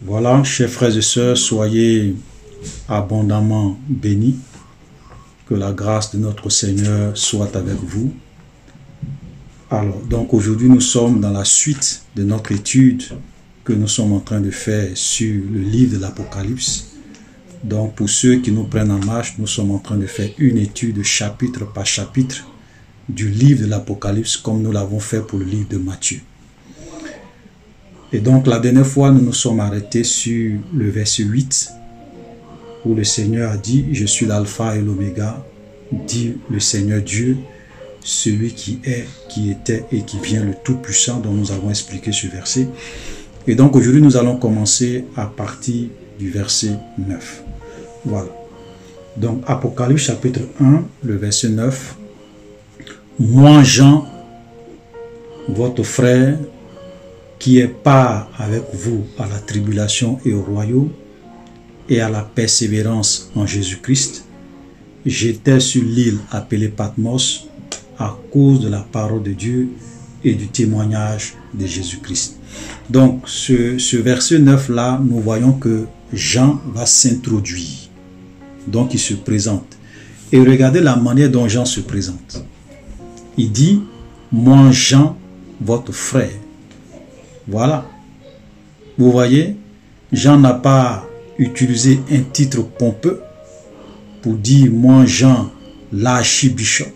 Voilà, chers frères et sœurs, soyez abondamment bénis. Que la grâce de notre Seigneur soit avec vous. Alors, donc aujourd'hui, nous sommes dans la suite de notre étude que nous sommes en train de faire sur le livre de l'Apocalypse. Donc, pour ceux qui nous prennent en marche, nous sommes en train de faire une étude chapitre par chapitre du livre de l'Apocalypse, comme nous l'avons fait pour le livre de Matthieu. Et donc, la dernière fois, nous nous sommes arrêtés sur le verset 8, où le Seigneur a dit « Je suis l'alpha et l'oméga, dit le Seigneur Dieu, celui qui est, qui était et qui vient, le Tout-Puissant » dont nous avons expliqué ce verset. Et donc, aujourd'hui, nous allons commencer à partir du verset 9. Voilà. Donc, Apocalypse chapitre 1, le verset 9. « Moi, Jean, votre frère, qui est part avec vous à la tribulation et au royaume, et à la persévérance en Jésus-Christ, j'étais sur l'île appelée Patmos à cause de la parole de Dieu et du témoignage de Jésus-Christ. » Donc, ce verset 9-là, nous voyons que Jean va s'introduire. Donc, il se présente. Et regardez la manière dont Jean se présente. Il dit, « Moi, Jean, votre frère. » Voilà. Vous voyez, Jean n'a pas utilisé un titre pompeux pour dire « Moi, Jean, l'archibishop ».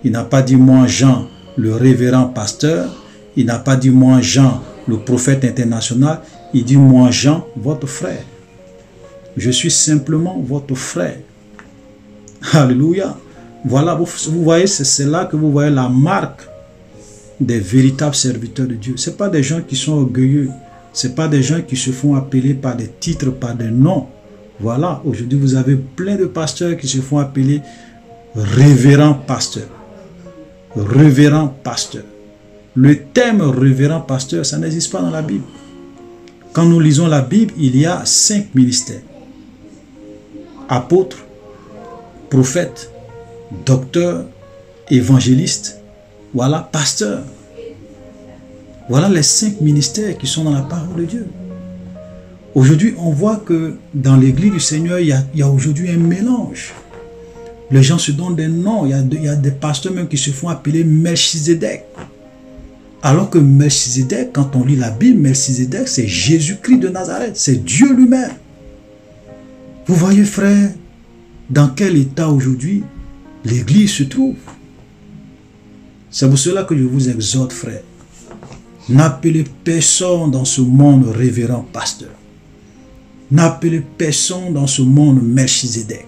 Il n'a pas dit « Moi, Jean, le révérend pasteur ». Il n'a pas dit « Moi, Jean, le prophète international ». Il dit « Moi, Jean, votre frère. Je suis simplement votre frère. » Alléluia. Voilà, vous voyez, c'est là que vous voyez la marque des véritables serviteurs de Dieu. Ce n'est pas des gens qui sont orgueilleux. Ce n'est pas des gens qui se font appeler par des titres, par des noms. Voilà, aujourd'hui vous avez plein de pasteurs qui se font appeler révérend pasteur. Révérend pasteur. Le terme révérend pasteur, ça n'existe pas dans la Bible. Quand nous lisons la Bible, il y a 5 ministères. Apôtres, prophètes, docteurs, évangélistes, voilà, pasteur. Voilà les 5 ministères qui sont dans la parole de Dieu. Aujourd'hui, on voit que dans l'église du Seigneur, il y a aujourd'hui un mélange. Les gens se donnent des noms. Il y a des pasteurs même qui se font appeler Melchizedek. Alors que Melchizedek, quand on lit la Bible, Melchizedek, c'est Jésus-Christ de Nazareth. C'est Dieu lui-même. Vous voyez, frère, dans quel état aujourd'hui l'église se trouve. C'est pour cela que je vous exhorte, frère. N'appelez personne dans ce monde révérend pasteur. N'appelez personne dans ce monde Melchizedek.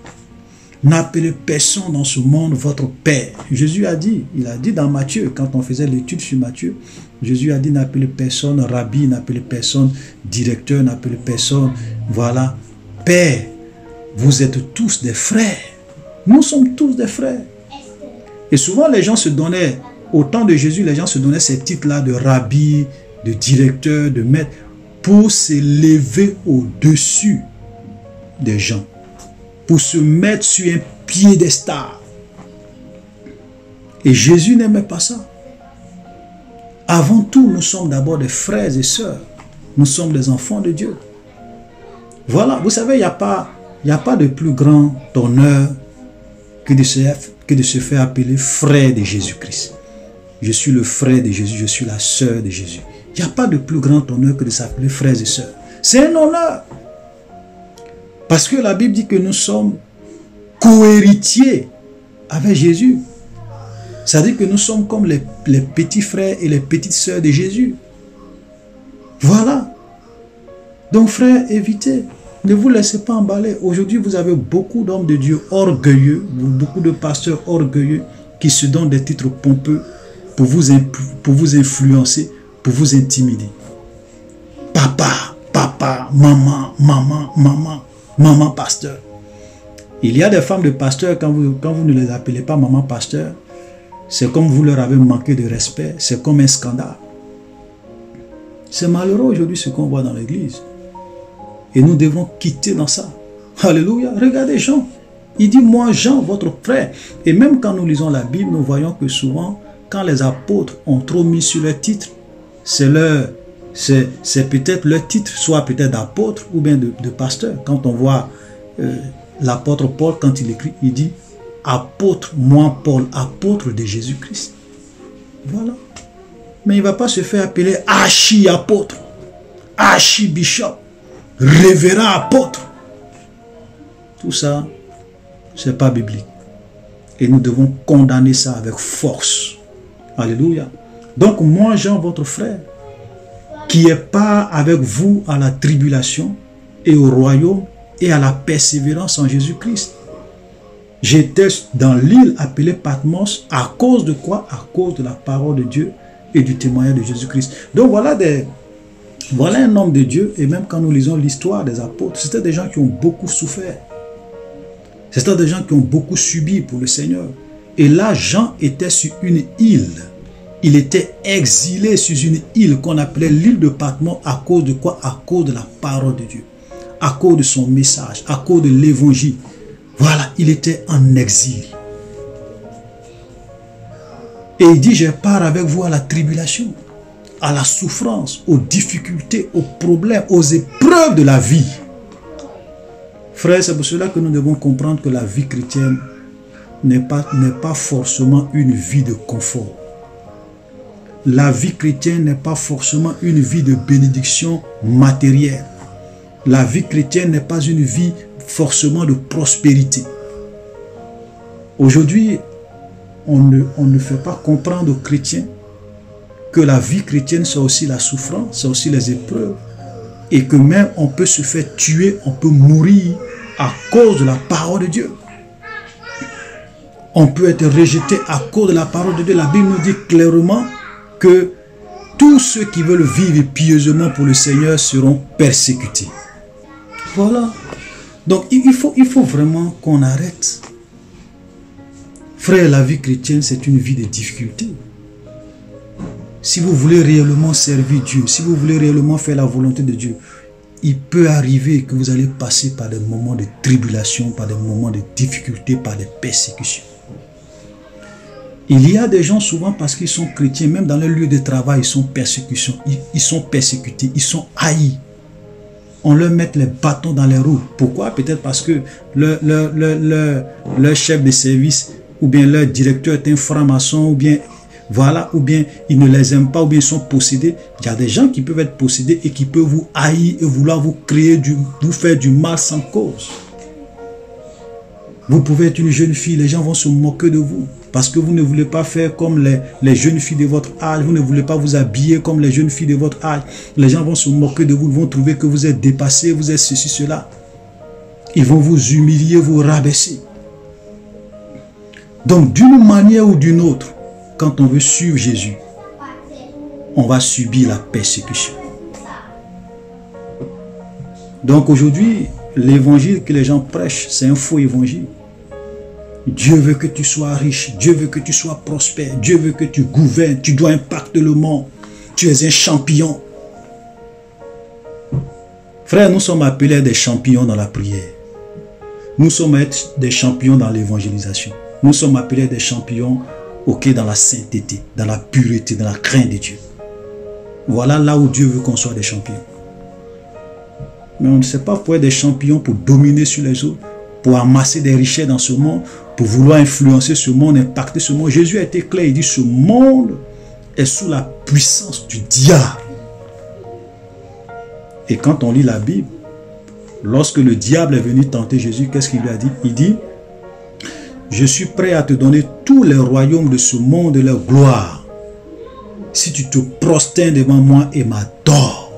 N'appelez personne dans ce monde votre père. Jésus a dit, il a dit dans Matthieu, quand on faisait l'étude sur Matthieu, Jésus a dit n'appelez personne rabbi, n'appelez personne directeur, n'appelez personne, voilà, père. Vous êtes tous des frères. Nous sommes tous des frères. Et souvent les gens se donnaient, au temps de Jésus, les gens se donnaient ces titres-là de rabbi, de directeur, de maître, pour s'élever au-dessus des gens, pour se mettre sur un piédestal. Et Jésus n'aimait pas ça. Avant tout, nous sommes d'abord des frères et sœurs. Nous sommes des enfants de Dieu. Voilà, vous savez, il n'y a pas de plus grand honneur que de se faire appeler frère de Jésus-Christ. Je suis le frère de Jésus, je suis la sœur de Jésus. Il n'y a pas de plus grand honneur que de s'appeler frères et sœurs. C'est un honneur. Parce que la Bible dit que nous sommes co-héritiers avec Jésus. Ça veut dire que nous sommes comme les petits frères et les petites sœurs de Jésus. Voilà. Donc frères, évitez. Ne vous laissez pas emballer. Aujourd'hui, vous avez beaucoup d'hommes de Dieu orgueilleux, beaucoup de pasteurs orgueilleux qui se donnent des titres pompeux pour vous influencer, pour vous intimider. Papa, papa, maman, maman, maman, maman pasteur. Il y a des femmes de pasteurs, quand vous ne les appelez pas maman pasteur, c'est comme vous leur avez manqué de respect, c'est comme un scandale. C'est malheureux aujourd'hui ce qu'on voit dans l'église. Et nous devons quitter dans ça. Alléluia. Regardez Jean. Il dit, moi Jean, votre frère. Et même quand nous lisons la Bible, nous voyons que souvent, quand les apôtres ont trop mis sur leur titre, c'est leur c'est peut-être leur titre, soit peut-être d'apôtre ou bien de pasteur. Quand on voit l'apôtre Paul, quand il écrit, il dit apôtre, moi Paul, apôtre de Jésus-Christ. Voilà. Mais il ne va pas se faire appeler archi-apôtre, archi-bishop, révérend apôtre. Tout ça, ce n'est pas biblique. Et nous devons condamner ça avec force. Alléluia. Donc moi, Jean, votre frère, qui est part avec vous à la tribulation et au royaume et à la persévérance en Jésus-Christ. J'étais dans l'île appelée Patmos à cause de quoi? À cause de la parole de Dieu et du témoignage de Jésus-Christ. Donc voilà un homme de Dieu, et même quand nous lisons l'histoire des apôtres, c'était des gens qui ont beaucoup souffert. C'était des gens qui ont beaucoup subi pour le Seigneur. Et là, Jean était sur une île. Il était exilé sur une île qu'on appelait l'île de Patmos à cause de quoi? À cause de la parole de Dieu. À cause de son message, à cause de l'évangile. Voilà, il était en exil. Et il dit, je pars avec vous à la tribulation, à la souffrance, aux difficultés, aux problèmes, aux épreuves de la vie. Frères, c'est pour cela que nous devons comprendre que la vie chrétienne n'est pas forcément une vie de confort. La vie chrétienne n'est pas forcément une vie de bénédiction matérielle. La vie chrétienne n'est pas une vie forcément de prospérité. Aujourd'hui, on ne fait pas comprendre aux chrétiens que la vie chrétienne, c'est aussi la souffrance, c'est aussi les épreuves. Et que même on peut se faire tuer, on peut mourir à cause de la parole de Dieu. On peut être rejeté à cause de la parole de Dieu. La Bible nous dit clairement que tous ceux qui veulent vivre pieusement pour le Seigneur seront persécutés. Voilà. Donc il faut vraiment qu'on arrête. Frère, la vie chrétienne, c'est une vie de difficulté. Si vous voulez réellement servir Dieu, si vous voulez réellement faire la volonté de Dieu, il peut arriver que vous allez passer par des moments de tribulation, par des moments de difficulté, par des persécutions. Il y a des gens souvent parce qu'ils sont chrétiens, même dans leur lieu de travail, ils sont persécutés, ils sont haïs. On leur met les bâtons dans les roues. Pourquoi? Peut-être parce que leur chef de service ou bien leur directeur est un franc-maçon, ou bien voilà, ou bien ils ne les aiment pas, ou bien ils sont possédés. Il y a des gens qui peuvent être possédés et qui peuvent vous haïr et vouloir vous faire du mal sans cause. Vous pouvez être une jeune fille, les gens vont se moquer de vous parce que vous ne voulez pas faire comme les jeunes filles de votre âge, vous ne voulez pas vous habiller comme les jeunes filles de votre âge. Les gens vont se moquer de vous, ils vont trouver que vous êtes dépassé, vous êtes ceci, cela. Ils vont vous humilier, vous rabaisser. Donc d'une manière ou d'une autre, quand on veut suivre Jésus, on va subir la persécution. Donc aujourd'hui, l'évangile que les gens prêchent, c'est un faux évangile. Dieu veut que tu sois riche, Dieu veut que tu sois prospère, Dieu veut que tu gouvernes, tu dois impacter le monde, tu es un champion. Frère, nous sommes appelés des champions dans la prière. Nous sommes des champions dans l'évangélisation. Nous sommes appelés des champions dans la sainteté, dans la pureté, dans la crainte de Dieu. Voilà là où Dieu veut qu'on soit des champions. Mais on ne sait pas pour être des champions, pour dominer sur les autres, pour amasser des richesses dans ce monde, pour vouloir influencer ce monde, impacter ce monde. Jésus a été clair, il dit ce monde est sous la puissance du diable. Et quand on lit la Bible, lorsque le diable est venu tenter Jésus, qu'est-ce qu'il lui a dit? Il dit, je suis prêt à te donner tous les royaumes de ce monde et leur gloire, si tu te prosternes devant moi et m'adores.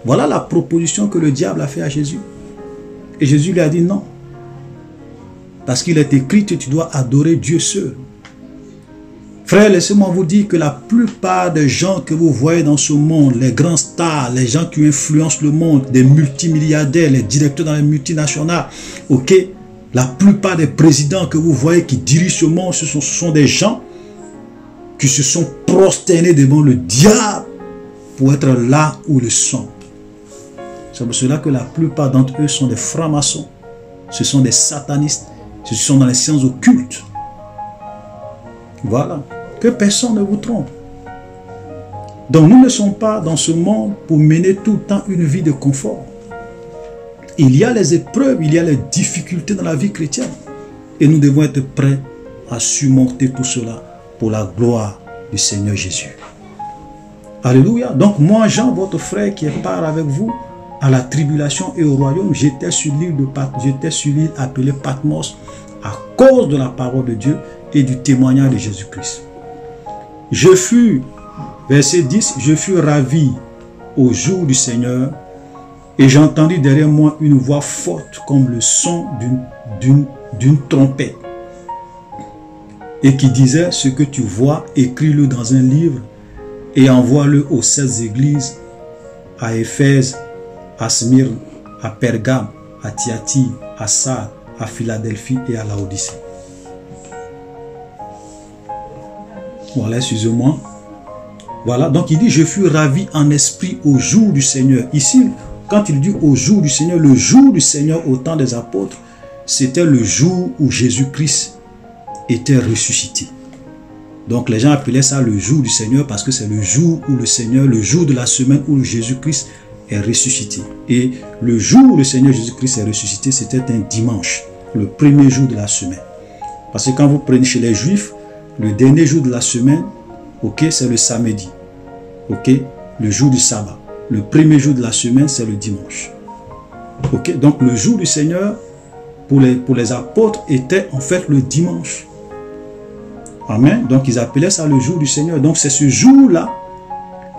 Voilà la proposition que le diable a fait à Jésus. Et Jésus lui a dit non. Parce qu'il est écrit que tu dois adorer Dieu seul. Frère, laissez-moi vous dire que la plupart des gens que vous voyez dans ce monde, les grands stars, les gens qui influencent le monde, des multimilliardaires, les directeurs dans les multinationales, ok, la plupart des présidents que vous voyez qui dirigent ce monde, ce sont des gens qui se sont prosternés devant le diable pour être là où ils sont. C'est pour cela que la plupart d'entre eux sont des francs-maçons, ce sont des satanistes, ce sont dans les sciences occultes. Voilà. Que personne ne vous trompe. Donc nous ne sommes pas dans ce monde pour mener tout le temps une vie de confort. Il y a les épreuves, il y a les difficultés dans la vie chrétienne. Et nous devons être prêts à surmonter tout cela pour la gloire du Seigneur Jésus. Alléluia. Donc moi, Jean, votre frère qui est part avec vous à la tribulation et au royaume, j'étais sur l'île appelée Patmos à cause de la parole de Dieu et du témoignage de Jésus-Christ. Je fus, verset 10, je fus ravi au jour du Seigneur et j'entendis derrière moi une voix forte comme le son d'une trompette et qui disait: ce que tu vois, écris-le dans un livre et envoie-le aux 7 églises, à Éphèse, à Smyrne, à Pergame, à Thyatire, à Sardes, à Philadelphie et à Laodicée. Voilà, excusez-moi. Voilà, donc il dit: je fus ravi en esprit au jour du Seigneur. Ici, quand il dit au jour du Seigneur, le jour du Seigneur au temps des apôtres, c'était le jour où Jésus-Christ était ressuscité. Donc les gens appelaient ça le jour du Seigneur parce que c'est le jour où le Seigneur, le jour de la semaine où Jésus-Christ est ressuscité. Et le jour où le Seigneur Jésus-Christ est ressuscité, c'était un dimanche, le premier jour de la semaine. Parce que quand vous prenez chez les Juifs, le dernier jour de la semaine, ok, c'est le samedi. Ok, le jour du sabbat. Le premier jour de la semaine, c'est le dimanche. Ok, donc le jour du Seigneur, pour les apôtres, était en fait le dimanche. Amen. Donc ils appelaient ça le jour du Seigneur. Donc c'est ce jour-là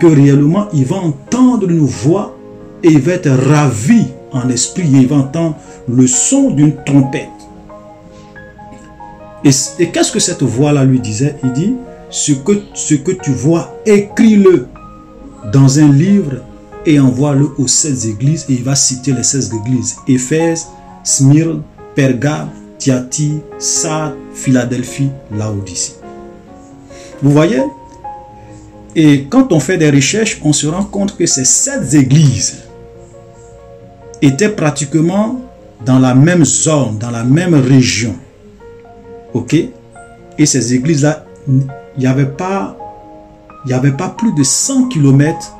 que réellement il va entendre une voix et il va être ravi en esprit et il va entendre le son d'une trompette. Et qu'est-ce que cette voix-là lui disait? Il dit: ce que tu vois, écris-le dans un livre et envoie-le aux 7 églises. Et il va citer les 16 églises: Éphèse, Smyrne, Pergame, Thyatire, Sardes, Philadelphie, Laodicée. Vous voyez? Et quand on fait des recherches, on se rend compte que ces 7 églises étaient pratiquement dans la même zone, dans la même région. Ok? Et ces églises-là, il n'y avait pas plus de 100 km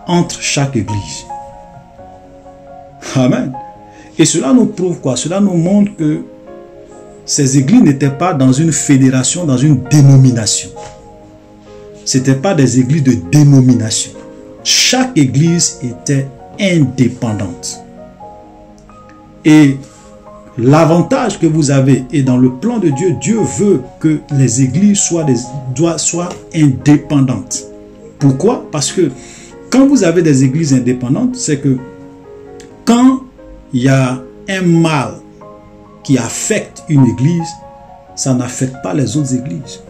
entre chaque église. Amen. Et cela nous prouve quoi? Cela nous montre que ces églises n'étaient pas dans une fédération, dans une dénomination. Ce n'étaient pas des églises de dénomination. Chaque église était indépendante. Et l'avantage que vous avez, et dans le plan de Dieu, Dieu veut que les églises soient indépendantes. Pourquoi? Parce que quand vous avez des églises indépendantes, c'est que quand il y a un mal qui affecte une église, ça n'affecte pas les autres églises.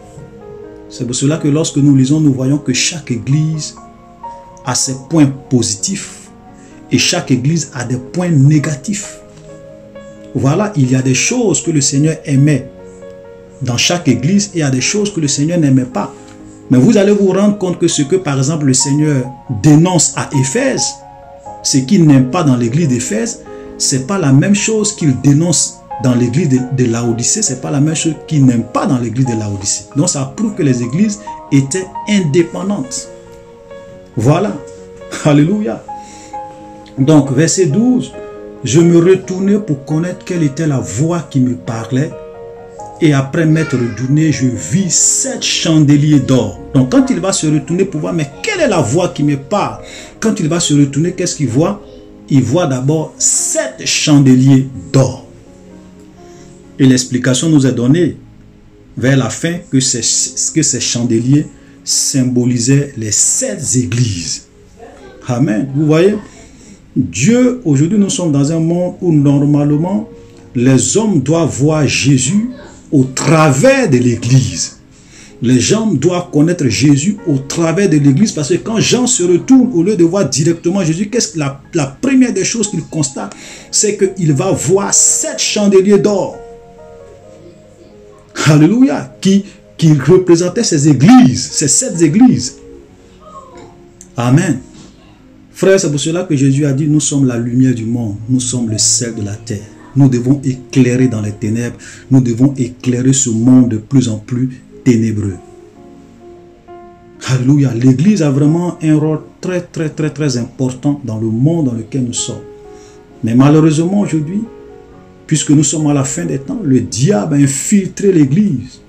C'est pour cela que lorsque nous lisons, nous voyons que chaque église a ses points positifs et chaque église a des points négatifs. Voilà, il y a des choses que le Seigneur aimait dans chaque église et il y a des choses que le Seigneur n'aimait pas. Mais vous allez vous rendre compte que ce que, par exemple, le Seigneur dénonce à Éphèse, ce qu'il n'aime pas dans l'église d'Éphèse, ce n'est pas la même chose qu'il dénonce dans l'église de Laodicée, ce n'est pas la même chose qu'il n'aime pas dans l'église de Laodicée. Donc ça prouve que les églises étaient indépendantes. Voilà. Alléluia. Donc, verset 12. Je me retournai pour connaître quelle était la voix qui me parlait. Et après m'être retourné, je vis 7 chandeliers d'or. Donc quand il va se retourner pour voir, mais quelle est la voix qui me parle? Quand il va se retourner, qu'est-ce qu'il voit? Il voit d'abord 7 chandeliers d'or. Et l'explication nous est donnée vers la fin que ces chandeliers symbolisaient les 7 églises. Amen. Vous voyez? Dieu, aujourd'hui nous sommes dans un monde où normalement les hommes doivent voir Jésus au travers de l'église. Les gens doivent connaître Jésus au travers de l'église parce que quand Jean se retourne, au lieu de voir directement Jésus, qu'est-ce que la première des choses qu'il constate, c'est qu'il va voir 7 chandeliers d'or. Alléluia, qui représentaient ces églises, ces 7 églises. Amen. Frère, c'est pour cela que Jésus a dit, nous sommes la lumière du monde, nous sommes le sel de la terre. Nous devons éclairer dans les ténèbres, nous devons éclairer ce monde de plus en plus ténébreux. Alléluia. L'Église a vraiment un rôle très important dans le monde dans lequel nous sommes. Mais malheureusement aujourd'hui, puisque nous sommes à la fin des temps, le diable a infiltré l'Église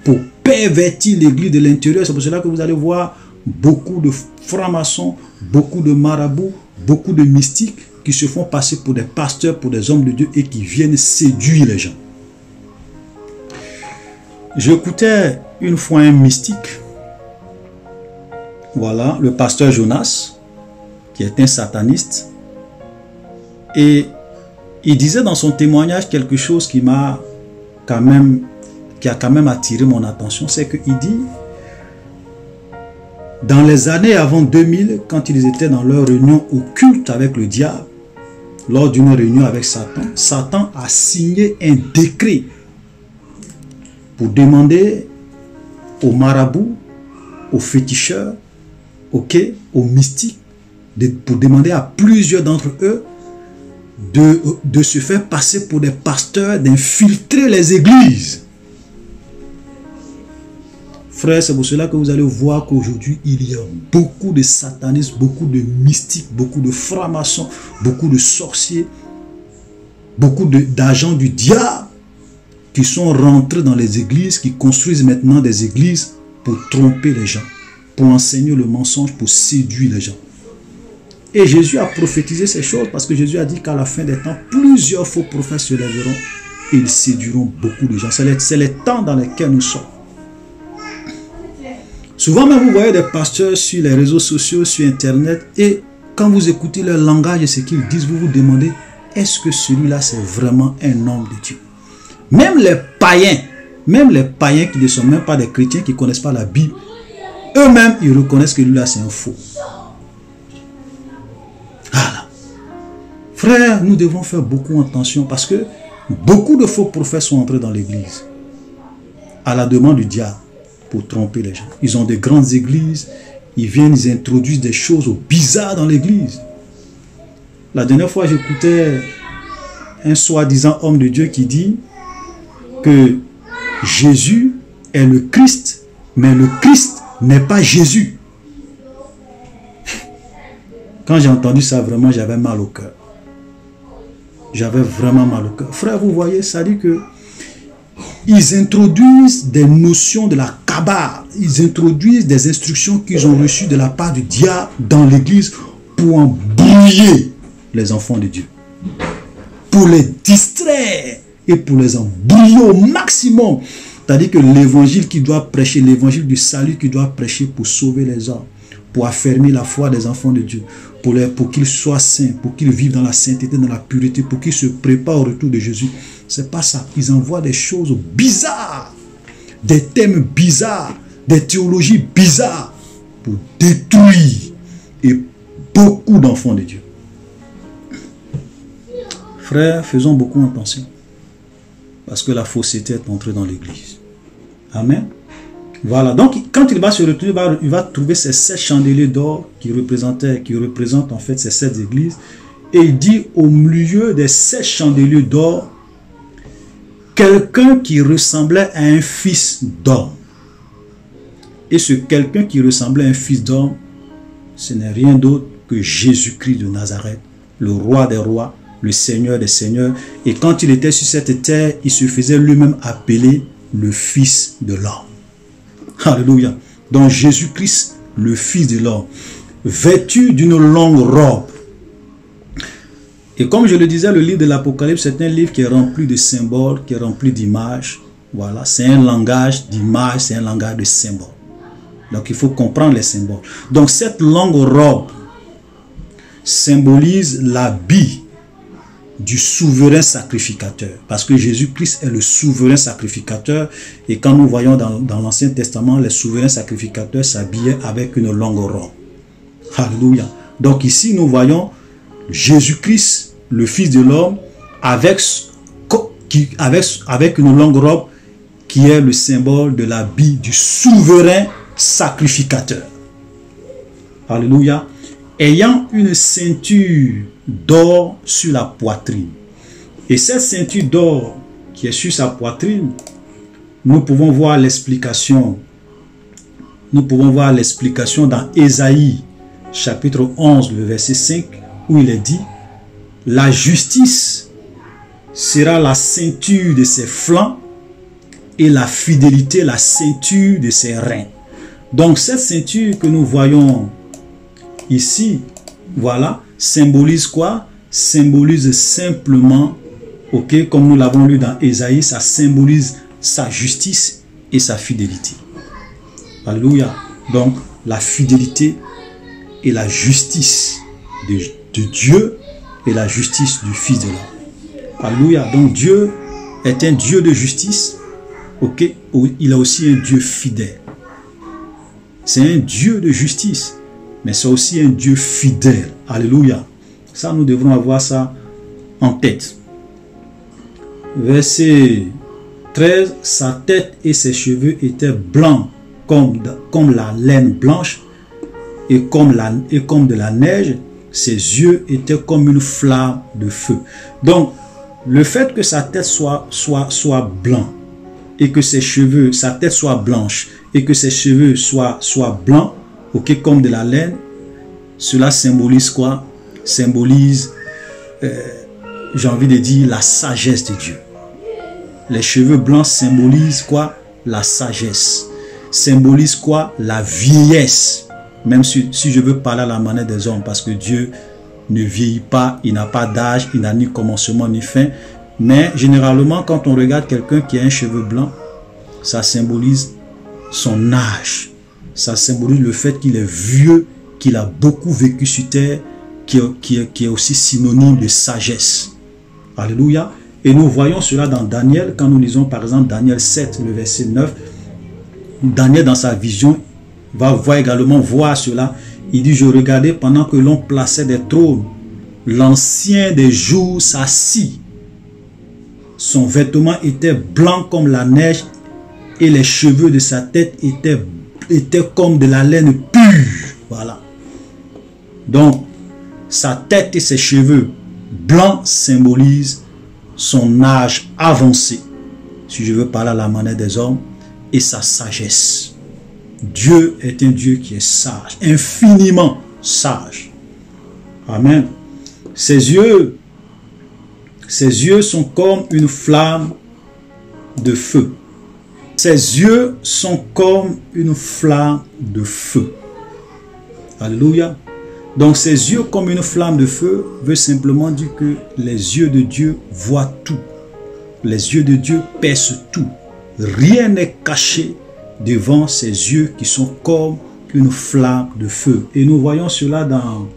pour pervertir l'Église de l'intérieur. C'est pour cela que vous allez voir beaucoup de francs-maçons, beaucoup de marabouts, beaucoup de mystiques qui se font passer pour des pasteurs, pour des hommes de Dieu et qui viennent séduire les gens. J'écoutais une fois un mystique, voilà, le pasteur Jonas, qui est un sataniste, et il disait dans son témoignage quelque chose qui a quand même attiré mon attention, c'est qu'il dit, dans les années avant 2000, quand ils étaient dans leur réunion occulte avec le diable, lors d'une réunion avec Satan, Satan a signé un décret pour demander aux marabouts, aux féticheurs, aux mystiques, pour demander à plusieurs d'entre eux de se faire passer pour des pasteurs, d'infiltrer les églises. Frères, c'est pour cela que vous allez voir qu'aujourd'hui, il y a beaucoup de satanistes, beaucoup de mystiques, beaucoup de francs-maçons, beaucoup de sorciers, beaucoup d'agents du diable qui sont rentrés dans les églises, qui construisent maintenant des églises pour tromper les gens, pour enseigner le mensonge, pour séduire les gens. Et Jésus a prophétisé ces choses parce que Jésus a dit qu'à la fin des temps, plusieurs faux prophètes se lèveront et ils séduiront beaucoup de gens. C'est les temps dans lesquels nous sommes. Souvent même vous voyez des pasteurs sur les réseaux sociaux, sur internet, et quand vous écoutez leur langage et ce qu'ils disent, vous vous demandez, est-ce que celui-là c'est vraiment un homme de Dieu? Même les païens qui ne sont même pas des chrétiens, qui ne connaissent pas la Bible, eux-mêmes ils reconnaissent que lui-là c'est un faux. Voilà. Frères, nous devons faire beaucoup attention parce que beaucoup de faux prophètes sont entrés dans l'église à la demande du diable, pour tromper les gens. Ils ont des grandes églises, ils viennent, ils introduisent des choses bizarres dans l'église. La dernière fois, j'écoutais un soi-disant homme de Dieu qui dit que Jésus est le Christ, mais le Christ n'est pas Jésus. Quand j'ai entendu ça, vraiment, j'avais mal au cœur. J'avais vraiment mal au cœur. Frère, vous voyez, ça dit que ils introduisent des notions de la Kabbale. Ils introduisent des instructions qu'ils ont reçues de la part du diable dans l'église pour embrouiller les enfants de Dieu. Pour les distraire et pour les embrouiller au maximum. C'est-à-dire que l'évangile qui doit prêcher, l'évangile du salut qui doit prêcher pour sauver les hommes, pour affermir la foi des enfants de Dieu, pour qu'ils soient saints, pour qu'ils vivent dans la sainteté, dans la pureté, pour qu'ils se préparent au retour de Jésus. C'est pas ça. Ils envoient des choses bizarres, des thèmes bizarres, des théologies bizarres pour détruire et beaucoup d'enfants de Dieu. Frères, faisons beaucoup attention parce que la fausseté est entrée dans l'église. Amen. Voilà, donc quand il va se retourner, il va trouver ces 7 chandeliers d'or qui représentent en fait ces 7 églises. Et il dit au milieu des 7 chandeliers d'or, quelqu'un qui ressemblait à un fils d'homme. Et ce quelqu'un qui ressemblait à un fils d'homme, ce n'est rien d'autre que Jésus-Christ de Nazareth, le roi des rois, le Seigneur des seigneurs. Et quand il était sur cette terre, il se faisait lui-même appeler le Fils de l'homme. Alléluia. Donc Jésus-Christ, le Fils de l'homme, vêtu d'une longue robe. Et comme je le disais, le livre de l'Apocalypse, c'est un livre qui est rempli de symboles, qui est rempli d'images. Voilà, c'est un langage d'images, c'est un langage de symboles. Donc il faut comprendre les symboles. Donc cette longue robe symbolise l'habit du souverain sacrificateur. Parce que Jésus-Christ est le souverain sacrificateur. Et quand nous voyons dans l'Ancien Testament, les souverains sacrificateurs s'habillaient avec une longue robe. Alléluia. Donc ici, nous voyons Jésus-Christ, le Fils de l'homme, avec une longue robe qui est le symbole de l'habit du souverain sacrificateur. Alléluia. Ayant une ceinture d'or sur la poitrine. Et cette ceinture d'or qui est sur sa poitrine, nous pouvons voir l'explication nous pouvons voir l'explication dans Ésaïe, chapitre 11, le verset 5, où il est dit, la justice sera la ceinture de ses flancs et la fidélité la ceinture de ses reins. Donc cette ceinture que nous voyons ici, voilà, symbolise quoi? Symbolise simplement, ok, comme nous l'avons lu dans Ésaïe, ça symbolise sa justice et sa fidélité. Alléluia. Donc la fidélité et la justice de Dieu et la justice du Fils de l'homme. Alléluia. Donc Dieu est un Dieu de justice. Ok. Il est aussi un Dieu fidèle. C'est un Dieu de justice. Mais c'est aussi un Dieu fidèle. Alléluia. Ça, nous devrons avoir ça en tête. Verset 13. Sa tête et ses cheveux étaient blancs comme la laine blanche et comme de la neige. Ses yeux étaient comme une flamme de feu. Donc, le fait que sa tête soit blanc et que ses cheveux, sa tête soit blanche et que ses cheveux soient blancs, ok, comme de la laine, cela symbolise quoi? Symbolise, j'ai envie de dire, la sagesse de Dieu. Les cheveux blancs symbolisent quoi? La sagesse. Symbolise quoi? La vieillesse. Même si je veux parler à la manière des hommes, parce que Dieu ne vieillit pas, il n'a pas d'âge, il n'a ni commencement ni fin. Mais généralement, quand on regarde quelqu'un qui a un cheveu blanc, ça symbolise son âge. Ça symbolise le fait qu'il est vieux, qu'il a beaucoup vécu sur terre, qui est aussi synonyme de sagesse. Alléluia. Et nous voyons cela dans Daniel, quand nous lisons par exemple Daniel 7, le verset 9. Daniel, dans sa vision, va également voir cela. Il dit, je regardais pendant que l'on plaçait des trônes. L'ancien des jours s'assit. Son vêtement était blanc comme la neige et les cheveux de sa tête étaient comme de la laine pure. Voilà. Donc, sa tête et ses cheveux blancs symbolisent son âge avancé, si je veux parler à la manière des hommes, et sa sagesse. Dieu est un Dieu qui est sage, infiniment sage. Amen. Ses yeux sont comme une flamme de feu. Ses yeux sont comme une flamme de feu. Alléluia. Donc ses yeux comme une flamme de feu veut simplement dire que les yeux de Dieu voient tout. Les yeux de Dieu percent tout. Rien n'est caché devant ses yeux qui sont comme une flamme de feu. Et nous voyons cela dans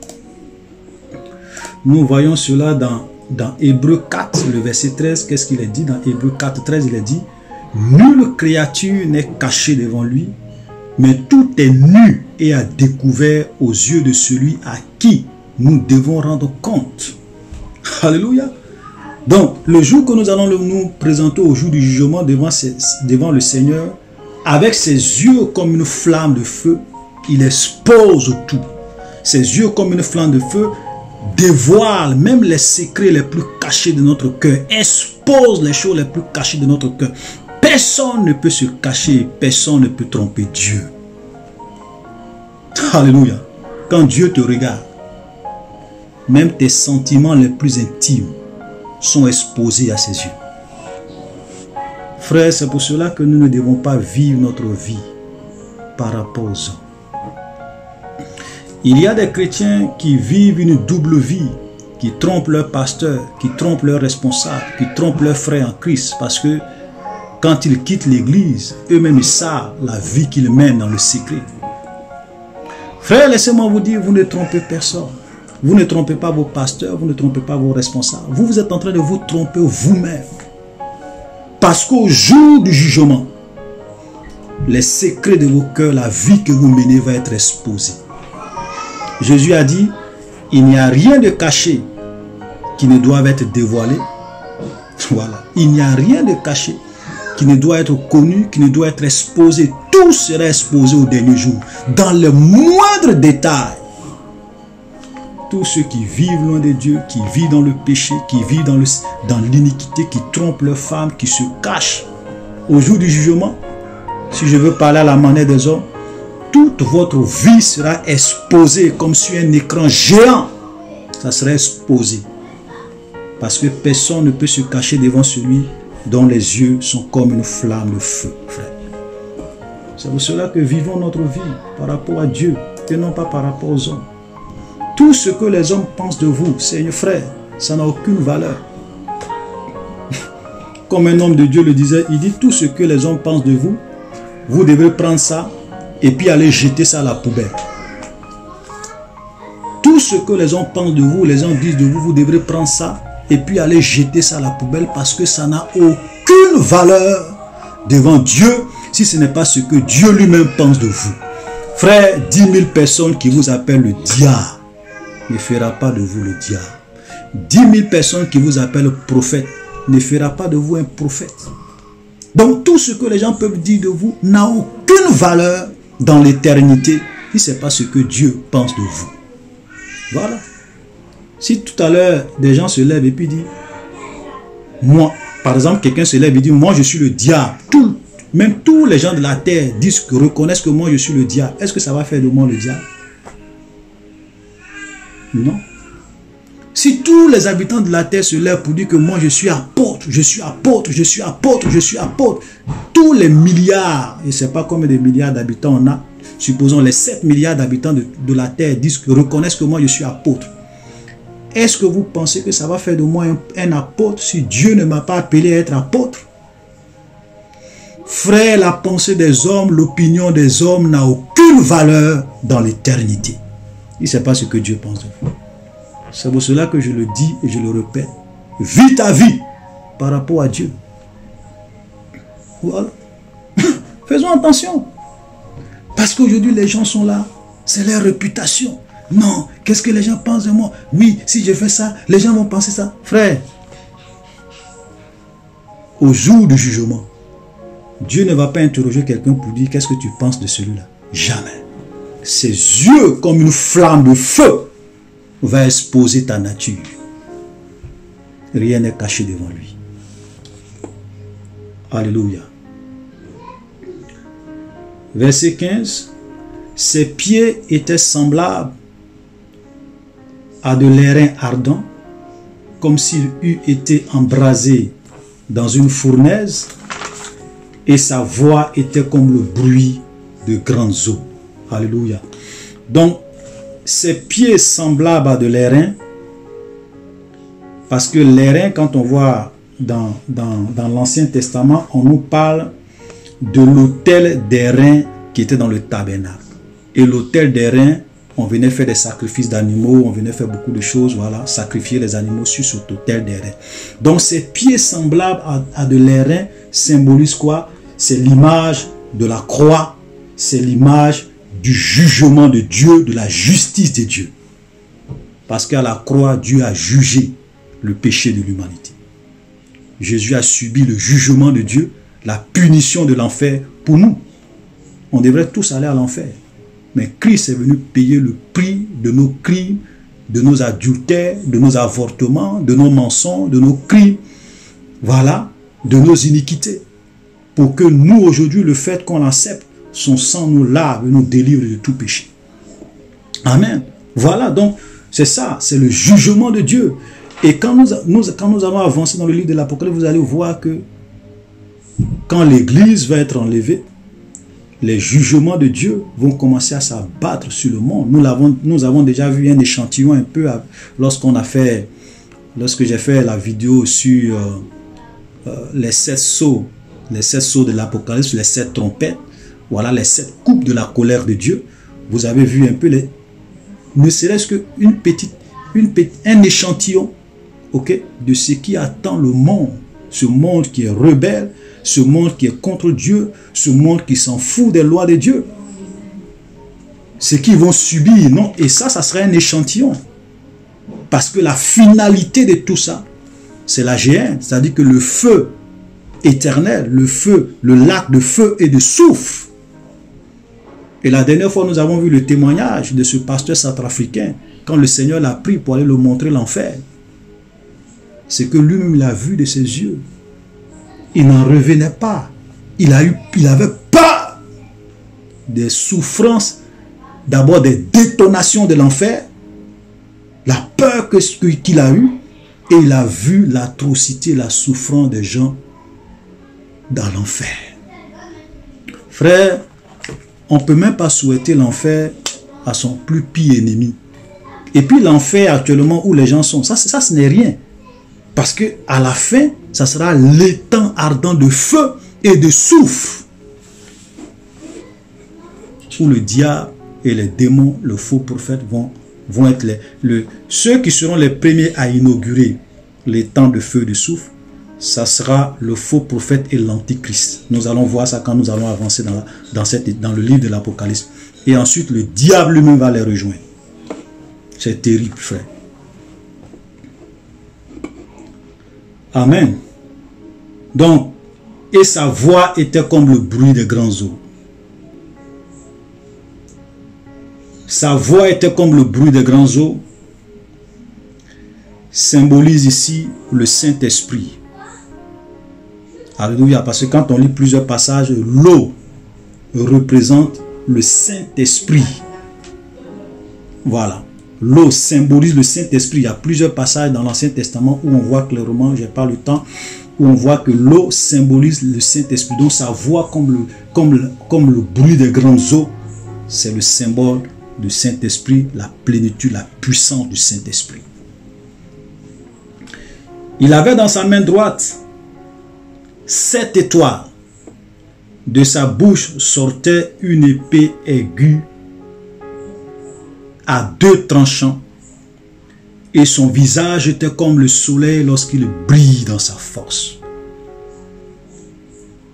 Hébreux 4, le verset 13. Qu'est-ce qu'il est dit dans Hébreux 4, 13? Il est dit, nulle créature n'est cachée devant lui, mais tout est nu et à découvert aux yeux de celui à qui nous devons rendre compte. Alléluia. Donc, le jour que nous allons nous présenter au jour du jugement devant le Seigneur, avec ses yeux comme une flamme de feu, il expose tout. Ses yeux comme une flamme de feu dévoilent même les secrets les plus cachés de notre cœur, expose les choses les plus cachées de notre cœur. Personne ne peut se cacher, personne ne peut tromper Dieu. Alléluia. Quand Dieu te regarde, même tes sentiments les plus intimes sont exposés à ses yeux. Frères, c'est pour cela que nous ne devons pas vivre notre vie par rapport aux hommes. Il y a des chrétiens qui vivent une double vie, qui trompent leur pasteur, qui trompent leurs responsables, qui trompent leurs frères en Christ, parce que quand ils quittent l'église, eux-mêmes ils savent la vie qu'ils mènent dans le secret. Frères, laissez-moi vous dire, vous ne trompez personne. Vous ne trompez pas vos pasteurs, vous ne trompez pas vos responsables. Vous êtes en train de vous tromper vous-même. Parce qu'au jour du jugement, les secrets de vos cœurs, la vie que vous menez va être exposée. Jésus a dit, il n'y a rien de caché qui ne doit être dévoilé. Voilà. Il n'y a rien de caché qui ne doit être connu, qui ne doit être exposé. Tout sera exposé au dernier jour, dans le moindre détail. Tous ceux qui vivent loin de Dieu, qui vivent dans le péché, qui vivent dans l'iniquité, qui trompent leurs femmes, qui se cachent au jour du jugement, si je veux parler à la manière des hommes, toute votre vie sera exposée comme sur un écran géant. Ça sera exposé. Parce que personne ne peut se cacher devant celui dont les yeux sont comme une flamme de feu, frère. C'est pour cela que vivons notre vie par rapport à Dieu et non pas par rapport aux hommes. Tout ce que les hommes pensent de vous, Seigneur frère, ça n'a aucune valeur. Comme un homme de Dieu le disait, il dit tout ce que les hommes pensent de vous, vous devez prendre ça et puis aller jeter ça à la poubelle. Tout ce que les hommes pensent de vous, les gens disent de vous, vous devrez prendre ça et puis aller jeter ça à la poubelle parce que ça n'a aucune valeur devant Dieu si ce n'est pas ce que Dieu lui-même pense de vous. Frère, 10 000 personnes qui vous appellent le diable ne fera pas de vous le diable. 10 000 personnes qui vous appellent prophète ne fera pas de vous un prophète. Donc tout ce que les gens peuvent dire de vous n'a aucune valeur dans l'éternité si ce n'est pas ce que Dieu pense de vous. Voilà. Si tout à l'heure des gens se lèvent et puis disent, moi, par exemple, quelqu'un se lève et dit, moi je suis le diable. Même tous les gens de la terre reconnaissent que moi je suis le diable. Est-ce que ça va faire de moi le diable? Non. Si tous les habitants de la terre se lèvent pour dire que moi je suis apôtre, je suis apôtre, je suis apôtre, je suis apôtre, tous les milliards, et je ne sais pas combien de milliards d'habitants on a, supposons les 7 milliards d'habitants de la terre reconnaissent que moi je suis apôtre. Est-ce que vous pensez que ça va faire de moi un apôtre si Dieu ne m'a pas appelé à être apôtre? Frère, la pensée des hommes, l'opinion des hommes n'a aucune valeur dans l'éternité. Il ne sait pas ce que Dieu pense de vous. C'est pour cela que je le dis et je le répète. Vis ta vie par rapport à Dieu. Voilà. Faisons attention. Parce qu'aujourd'hui, les gens sont là. C'est leur réputation. Non, qu'est-ce que les gens pensent de moi? Oui, si je fais ça, les gens vont penser ça. Frère, au jour du jugement, Dieu ne va pas interroger quelqu'un pour dire qu'est-ce que tu penses de celui-là. Jamais. Ses yeux comme une flamme de feu va exposer ta nature. Rien n'est caché devant lui. Alléluia. Verset 15. Ses pieds étaient semblables à de l'airain ardent, comme s'il eût été embrasé dans une fournaise, et sa voix était comme le bruit de grandes eaux. Alléluia. Donc, ses pieds semblables à de l'airain, parce que l'airain, quand on voit dans l'Ancien Testament, on nous parle de l'autel d'airain qui était dans le tabernacle. Et l'autel d'airain, on venait faire des sacrifices d'animaux, on venait faire beaucoup de choses, voilà, sacrifier les animaux sur cet autel d'airain. Donc ces pieds semblables à de l'airain symbolisent quoi? C'est l'image de la croix, c'est l'image du jugement de Dieu, de la justice de Dieu. Parce qu'à la croix, Dieu a jugé le péché de l'humanité. Jésus a subi le jugement de Dieu, la punition de l'enfer pour nous. On devrait tous aller à l'enfer. Mais Christ est venu payer le prix de nos crimes, de nos adultères, de nos avortements, de nos mensonges, de nos crimes, voilà, de nos iniquités. Pour que nous, aujourd'hui, le fait qu'on l'accepte, son sang nous lave et nous délivre de tout péché. Amen. Voilà, donc, c'est ça, c'est le jugement de Dieu. Et quand nous allons avancer dans le livre de l'Apocalypse, vous allez voir que quand l'Église va être enlevée, les jugements de Dieu vont commencer à s'abattre sur le monde. Nous avons déjà vu un échantillon un peu lorsque j'ai fait la vidéo sur les 7 sceaux de l'Apocalypse, les 7 trompettes, voilà les 7 coupes de la colère de Dieu. Vous avez vu un peu ne serait-ce qu'un échantillon, ok, de ce qui attend le monde, ce monde qui est rebelle, ce monde qui est contre Dieu, ce monde qui s'en fout des lois de Dieu. Ce qu'ils vont subir, non? Et ça serait un échantillon. Parce que la finalité de tout ça, c'est la géhenne. C'est-à-dire que le feu éternel, le lac de feu et de soufre. Et la dernière fois, nous avons vu le témoignage de ce pasteur centrafricain, quand le Seigneur l'a pris pour aller le montrer l'enfer. C'est que lui-même l'a vu de ses yeux. Il n'en revenait pas. Il avait peur. des souffrances, d'abord des détonations de l'enfer, la peur qu'il a eue, et il a vu l'atrocité, la souffrance des gens dans l'enfer. Frère, on ne peut même pas souhaiter l'enfer à son plus pire ennemi. Et puis l'enfer actuellement où les gens sont, ça ce n'est rien. Parce que à la fin, ça sera l'étang ardent de feu et de soufre. Où le diable et les démons, le faux prophète vont être ceux qui seront les premiers à inaugurer l'étang de feu et de soufre. Ça sera le faux prophète et l'antichrist. Nous allons voir ça quand nous allons avancer dans le livre de l'Apocalypse. Et ensuite, le diable lui-même va les rejoindre. C'est terrible, frère. Amen. Donc, et sa voix était comme le bruit des grands eaux. Sa voix était comme le bruit des grands eaux. Symbolise ici le Saint-Esprit. Alléluia, parce que quand on lit plusieurs passages, l'eau représente le Saint-Esprit. Voilà. L'eau symbolise le Saint-Esprit. Il y a plusieurs passages dans l'Ancien Testament où on voit clairement, je n'ai pas le temps, où on voit que l'eau symbolise le Saint-Esprit. Donc sa voix comme le bruit des grandes eaux, c'est le symbole du Saint-Esprit, la plénitude, la puissance du Saint-Esprit. Il avait dans sa main droite 7 étoiles. De sa bouche sortait une épée aiguë à 2 tranchants. Et son visage était comme le soleil lorsqu'il brille dans sa force.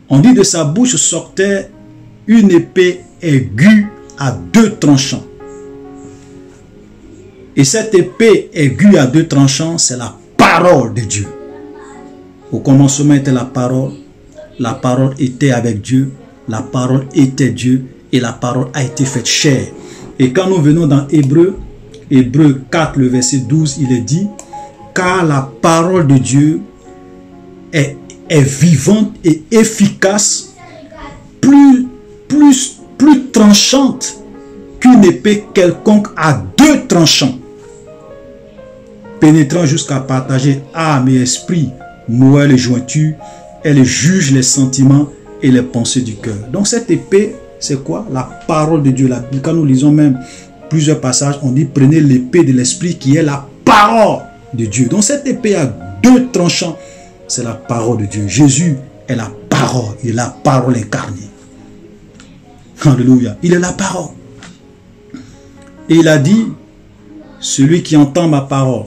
On dit de sa bouche sortait une épée aiguë à 2 tranchants. Et cette épée aiguë à 2 tranchants, c'est la parole de Dieu. Au commencement était la parole était avec Dieu, la parole était Dieu et la parole a été faite chair. Et quand nous venons dans Hébreux 4, le verset 12, il est dit, car la parole de Dieu est vivante et efficace, plus tranchante qu'une épée quelconque à 2 tranchants, pénétrant jusqu'à partager âme et esprit, moelle et jointure, elle juge les sentiments et les pensées du cœur. Donc cette épée, c'est quoi? La parole de Dieu. Quand nous lisons même plusieurs passages, on dit prenez l'épée de l'esprit qui est la parole de Dieu. Donc cette épée a 2 tranchants, c'est la parole de Dieu. Jésus est la parole, il est la parole incarnée. Alléluia, il est la parole. Et il a dit, celui qui entend ma parole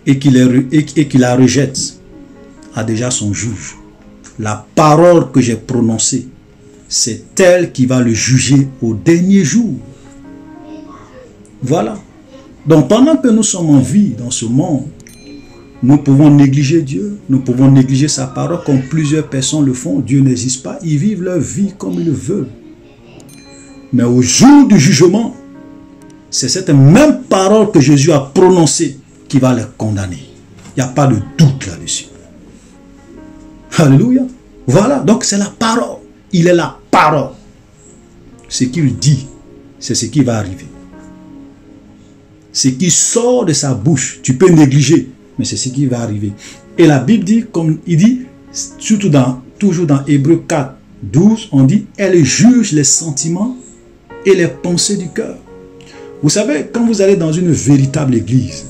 et qui la rejette a déjà son juge. La parole que j'ai prononcée, c'est elle qui va le juger au dernier jour. Voilà. Donc pendant que nous sommes en vie dans ce monde, nous pouvons négliger Dieu, nous pouvons négliger sa parole comme plusieurs personnes le font. Dieu n'existe pas, ils vivent leur vie comme ils le veulent. Mais au jour du jugement, c'est cette même parole que Jésus a prononcée qui va les condamner. Il n'y a pas de doute là-dessus. Alléluia. Voilà, donc c'est la parole. Il est la parole. Ce qu'il dit, c'est ce qui va arriver. Ce qui sort de sa bouche, tu peux négliger, mais c'est ce qui va arriver. Et la Bible dit, comme il dit, toujours dans Hébreux 4, 12, on dit, elle juge les sentiments et les pensées du cœur. Vous savez, quand vous allez dans une véritable église,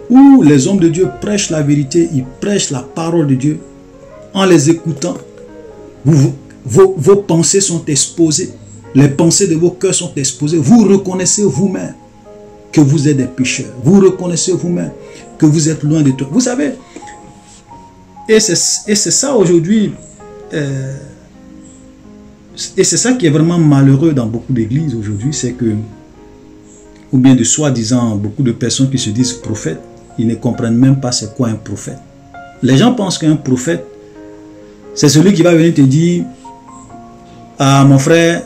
où les hommes de Dieu prêchent la vérité, ils prêchent la parole de Dieu, en les écoutant, vos pensées sont exposées, les pensées de vos cœurs sont exposées, vous reconnaissez vous-même que vous êtes des pécheurs, vous reconnaissez vous-même que vous êtes loin de toi. Vous savez, et c'est ça aujourd'hui, et c'est ça qui est vraiment malheureux dans beaucoup d'églises aujourd'hui, c'est que, ou bien de soi-disant, beaucoup de personnes qui se disent prophètes, ils ne comprennent même pas c'est quoi un prophète. Les gens pensent qu'un prophète, c'est celui qui va venir te dire, ah mon frère,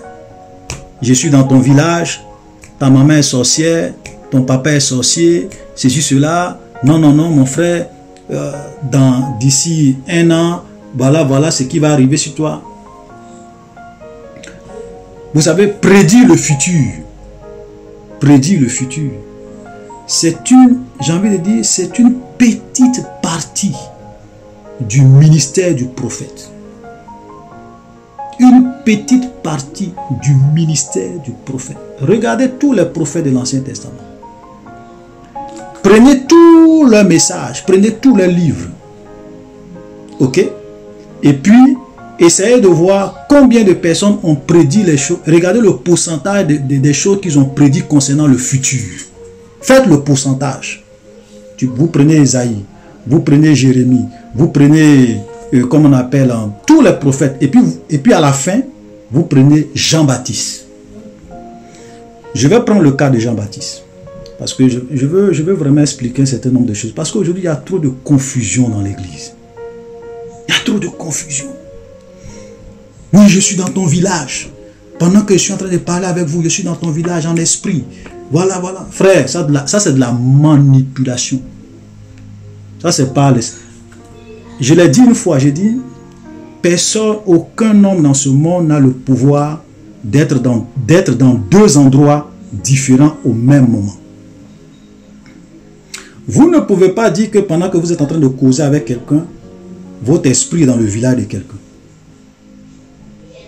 je suis dans ton village, ta maman est sorcière, ton papa est sorcier, ceci, cela. Non, non, non, mon frère, d'ici 1 an, voilà ce qui va arriver sur toi. Vous savez, prédire le futur. Prédire le futur. C'est une, j'ai envie de dire, c'est une petite partie du ministère du prophète. Une petite partie du ministère du prophète. Regardez tous les prophètes de l'Ancien Testament. Prenez tous leurs messages, prenez tous leurs livres. Ok? Et puis, essayez de voir combien de personnes ont prédit les choses. Regardez le pourcentage des choses qu'ils ont prédit concernant le futur. Faites le pourcentage. Vous prenez Isaïe, vous prenez Jérémie, vous prenez, comme on appelle, tous les prophètes. Et puis à la fin, vous prenez Jean-Baptiste. Je vais prendre le cas de Jean-Baptiste. Parce que je veux vraiment expliquer un certain nombre de choses. Parce qu'aujourd'hui, il y a trop de confusion dans l'église. Il y a trop de confusion. Oui, je suis dans ton village. Pendant que je suis en train de parler avec vous, je suis dans ton village en esprit. Voilà, voilà. Frère, ça c'est de la manipulation. Ça c'est pas... Je l'ai dit une fois, j'ai dit, personne, aucun homme dans ce monde n'a le pouvoir d'être dans deux endroits différents au même moment. Vous ne pouvez pas dire que pendant que vous êtes en train de causer avec quelqu'un, votre esprit est dans le village de quelqu'un.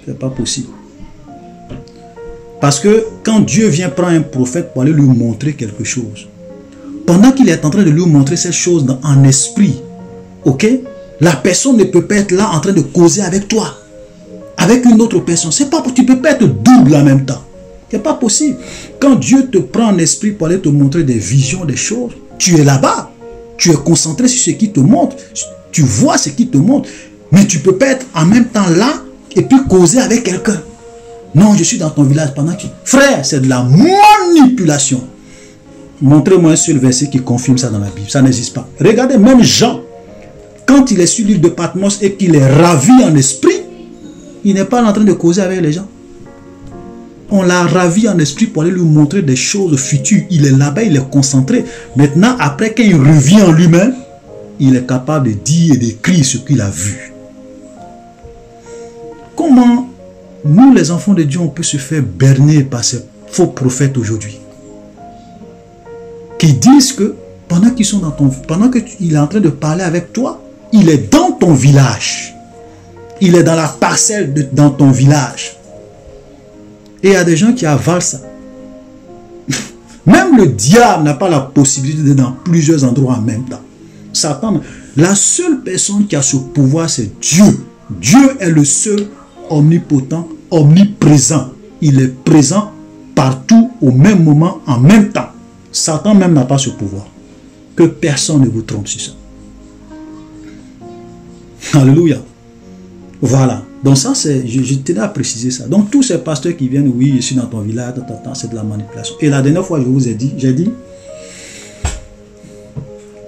Ce n'est pas possible. Parce que quand Dieu vient prendre un prophète pour aller lui montrer quelque chose, pendant qu'il est en train de lui montrer cette chose en esprit, ok, la personne ne peut pas être là en train de causer avec toi, avec une autre personne. C'est pas, tu ne peux pas être double en même temps. Ce n'est pas possible. Quand Dieu te prend en esprit pour aller te montrer des visions, des choses, tu es là-bas. Tu es concentré sur ce qui te montre. Tu vois ce qui te montre. Mais tu ne peux pas être en même temps là et puis causer avec quelqu'un. Non, je suis dans ton village pendant que... Frère, c'est de la manipulation. Montrez-moi un seul verset qui confirme ça dans la Bible. Ça n'existe pas. Regardez, même Jean, quand il est sur l'île de Patmos et qu'il est ravi en esprit, il n'est pas en train de causer avec les gens. On l'a ravi en esprit pour aller lui montrer des choses futures. Il est là-bas, il est concentré. Maintenant, après qu'il revient en lui-même, il est capable de dire et d'écrire ce qu'il a vu. Comment nous, les enfants de Dieu, on peut se faire berner par ces faux prophètes aujourd'hui? Qui disent que pendant qu'ils sont dans ton, pendant qu'il est en train de parler avec toi, il est dans ton village. Il est dans la parcelle dans ton village. Et il y a des gens qui avalent ça. Même le diable n'a pas la possibilité d'être dans plusieurs endroits en même temps. Satan, la seule personne qui a ce pouvoir, c'est Dieu. Dieu est le seul omnipotent, omniprésent. Il est présent partout au même moment, en même temps. Satan même n'a pas ce pouvoir. Que personne ne vous trompe sur ça. Alléluia. Voilà. Donc ça, je tenais à préciser ça. Donc tous ces pasteurs qui viennent, oui, je suis dans ton village, c'est de la manipulation. Et la dernière fois, je vous ai dit, j'ai dit,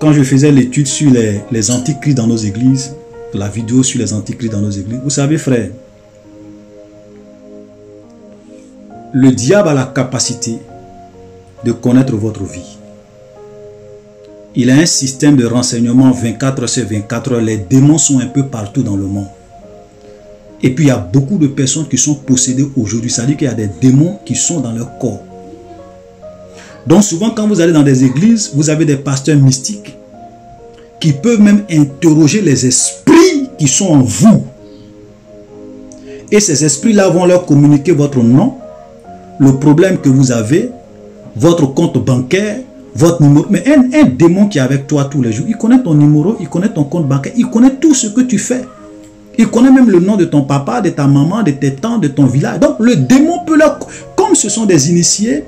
quand je faisais l'étude sur les antichrists dans nos églises, la vidéo sur les antichrists dans nos églises, vous savez, frère, le diable a la capacité de connaître votre vie. Il a un système de renseignement 24 sur 24 heures. Les démons sont un peu partout dans le monde. Et puis il y a beaucoup de personnes qui sont possédées aujourd'hui. C'est-à-dire qu'il y a des démons qui sont dans leur corps. Donc souvent quand vous allez dans des églises, vous avez des pasteurs mystiques qui peuvent même interroger les esprits qui sont en vous. Et ces esprits-là vont leur communiquer votre nom, le problème que vous avez, votre compte bancaire, votre numéro. Mais un démon qui est avec toi tous les jours, il connaît ton numéro, il connaît ton compte bancaire, il connaît tout ce que tu fais. Il connaît même le nom de ton papa, de ta maman, de tes tantes, de ton village. Donc le démon peut leur... Comme ce sont des initiés,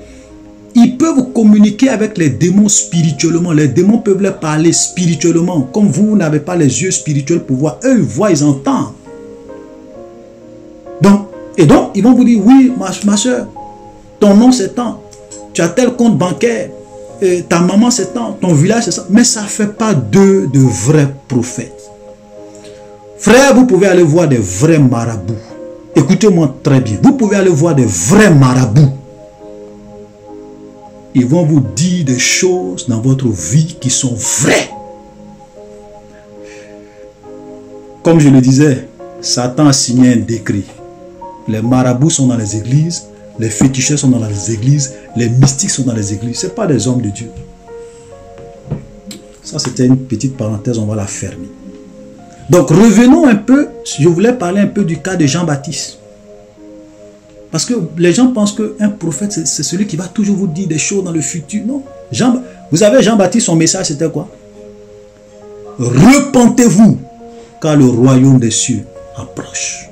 ils peuvent communiquer avec les démons spirituellement. Les démons peuvent leur parler spirituellement. Comme vous n'avez pas les yeux spirituels pour voir. Eux, ils voient, ils entendent. Donc, ils vont vous dire, oui, ma soeur, ton nom c'est tant. Tu as tel compte bancaire. Ta maman c'est tant. Ton village c'est ça. Mais ça ne fait pas d'eux de vrais prophètes. Frère, vous pouvez aller voir des vrais marabouts. Écoutez-moi très bien. Vous pouvez aller voir des vrais marabouts. Ils vont vous dire des choses dans votre vie qui sont vraies. Comme je le disais, Satan a signé un décret. Les marabouts sont dans les églises, les féticheurs sont dans les églises, les mystiques sont dans les églises. Ce n'est pas des hommes de Dieu. Ça, c'était une petite parenthèse, on va la fermer. Donc, revenons un peu, je voulais parler un peu du cas de Jean-Baptiste. Parce que les gens pensent qu'un prophète, c'est celui qui va toujours vous dire des choses dans le futur. Non. Vous savez, Jean-Baptiste, son message, c'était quoi? Repentez-vous, car le royaume des cieux approche.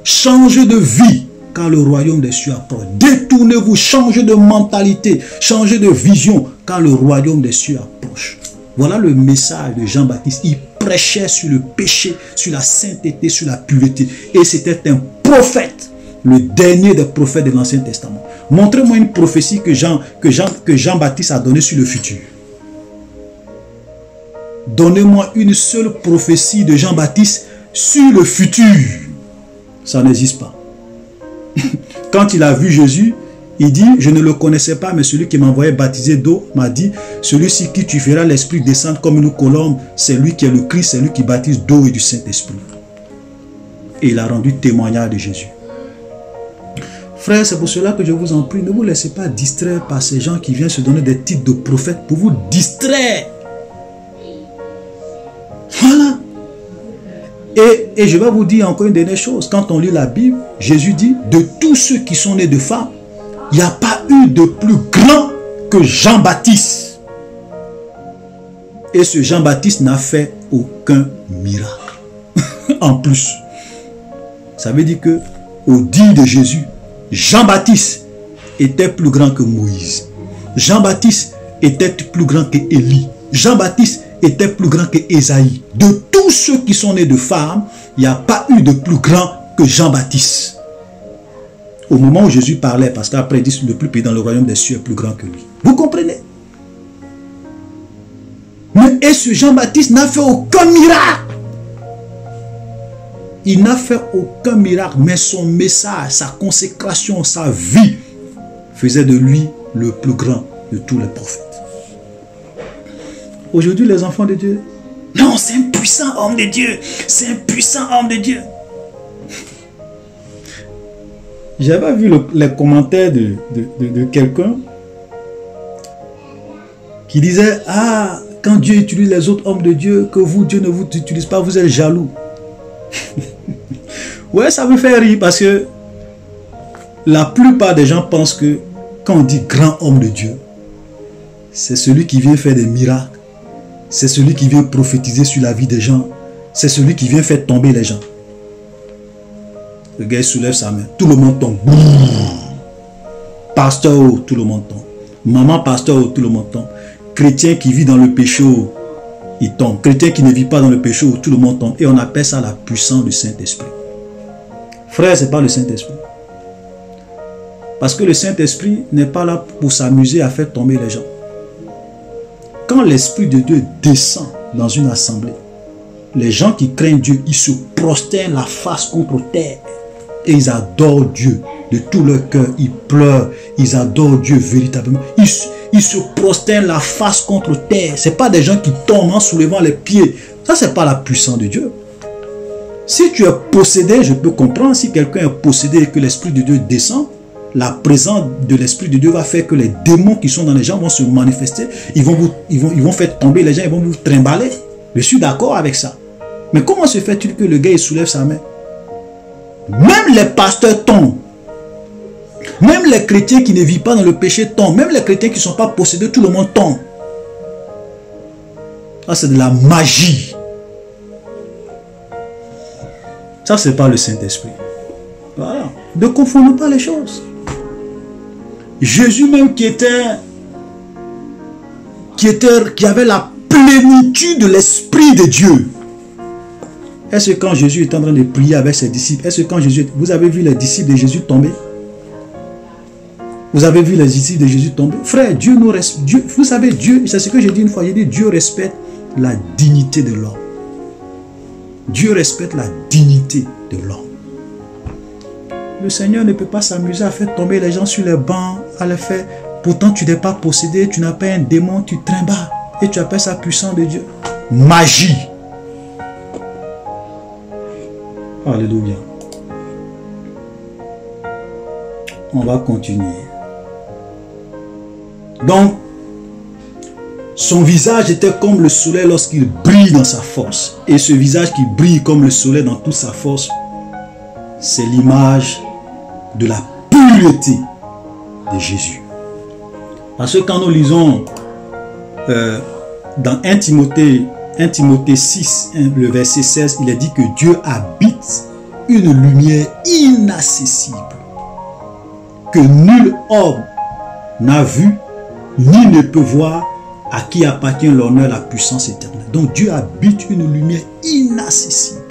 Changez de vie, car le royaume des cieux approche. Détournez-vous, changez de mentalité, changez de vision, car le royaume des cieux approche. Voilà le message de Jean-Baptiste. Il prêchait sur le péché, sur la sainteté, sur la pureté. Et c'était un prophète, le dernier des prophètes de l'Ancien Testament. Montrez-moi une prophétie que Jean-Baptiste a donnée sur le futur. Donnez-moi une seule prophétie de Jean-Baptiste sur le futur. Ça n'existe pas. Quand il a vu Jésus, il dit, je ne le connaissais pas, mais celui qui m'envoyait baptiser d'eau m'a dit, celui-ci qui tu feras l'Esprit descendre comme une colombe, c'est lui qui est le Christ, c'est lui qui baptise d'eau et du Saint-Esprit. Et il a rendu témoignage de Jésus. Frère, c'est pour cela que je vous en prie, ne vous laissez pas distraire par ces gens qui viennent se donner des titres de prophètes pour vous distraire. Voilà. Et je vais vous dire encore une dernière chose. Quand on lit la Bible, Jésus dit, de tous ceux qui sont nés de femmes, il n'y a pas eu de plus grand que Jean-Baptiste. Et ce Jean-Baptiste n'a fait aucun miracle. En plus, ça veut dire que, au dit de Jésus, Jean-Baptiste était plus grand que Moïse. Jean-Baptiste était plus grand que Élie. Jean-Baptiste était plus grand que Ésaïe. De tous ceux qui sont nés de femmes, il n'y a pas eu de plus grand que Jean-Baptiste. Au moment où Jésus parlait, parce qu'après il dit le plus petit dans le royaume des cieux est plus grand que lui. Vous comprenez? Mais et ce Jean-Baptiste n'a fait aucun miracle. Il n'a fait aucun miracle, mais son message, sa consécration, sa vie faisait de lui le plus grand de tous les prophètes. Aujourd'hui, les enfants de Dieu, non, c'est un puissant homme de Dieu. C'est un puissant homme de Dieu. J'avais vu les commentaires de quelqu'un qui disait, ah, quand Dieu utilise les autres hommes de Dieu, que vous, Dieu ne vous utilise pas, vous êtes jaloux. Ouais, ça me fait rire parce que la plupart des gens pensent que quand on dit grand homme de Dieu, c'est celui qui vient faire des miracles. C'est celui qui vient prophétiser sur la vie des gens. C'est celui qui vient faire tomber les gens. Le gars il soulève sa main. Tout le monde tombe. Pasteur, tout le monde tombe. Maman pasteur, tout le monde tombe. Chrétien qui vit dans le péché, il tombe. Chrétien qui ne vit pas dans le péché, tout le monde tombe. Et on appelle ça la puissance du Saint-Esprit. Frère, ce n'est pas le Saint-Esprit. Parce que le Saint-Esprit n'est pas là pour s'amuser à faire tomber les gens. Quand l'Esprit de Dieu descend dans une assemblée, les gens qui craignent Dieu, ils se prosternent la face contre terre. Et ils adorent Dieu de tout leur cœur. Ils pleurent, ils adorent Dieu véritablement. Ils se prosternent la face contre terre. Ce n'est pas des gens qui tombent en soulevant les pieds. Ça, ce n'est pas la puissance de Dieu. Si tu es possédé, je peux comprendre. Si quelqu'un est possédé et que l'Esprit de Dieu descend, la présence de l'Esprit de Dieu va faire que les démons qui sont dans les gens vont se manifester. Ils vont faire tomber les gens, ils vont vous trimballer. Je suis d'accord avec ça. Mais comment se fait-il que le gars il soulève sa main? Même les pasteurs tombent. Même les chrétiens qui ne vivent pas dans le péché tombent. Même les chrétiens qui ne sont pas possédés, tout le monde tombe. Ça, c'est de la magie. Ça, ce n'est pas le Saint-Esprit. Voilà. Ne confondons pas les choses. Jésus même qui avait la plénitude de l'Esprit de Dieu. Est-ce que quand Jésus est en train de prier avec ses disciples, est-ce que quand Jésus... Vous avez vu les disciples de Jésus tomber? Vous avez vu les disciples de Jésus tomber? Frère, Dieu nous respecte. Dieu, vous savez, Dieu, c'est ce que j'ai dit une fois, j'ai dit Dieu respecte la dignité de l'homme. Dieu respecte la dignité de l'homme. Le Seigneur ne peut pas s'amuser à faire tomber les gens sur les bancs, à les faire. Pourtant, tu n'es pas possédé, tu n'as pas un démon, tu trimbales. Et tu appelles ça puissance de Dieu. Magie. Alléluia. on va continuer. Donc, son visage était comme le soleil lorsqu'il brille dans sa force. Et ce visage qui brille comme le soleil dans toute sa force, c'est l'image de la pureté de Jésus. Parce que quand nous lisons dans 1 Timothée 6, le verset 16, il est dit que Dieu habite une lumière inaccessible que nul homme n'a vu ni ne peut voir, à qui appartient l'honneur, la puissance éternelle. Donc Dieu habite une lumière inaccessible,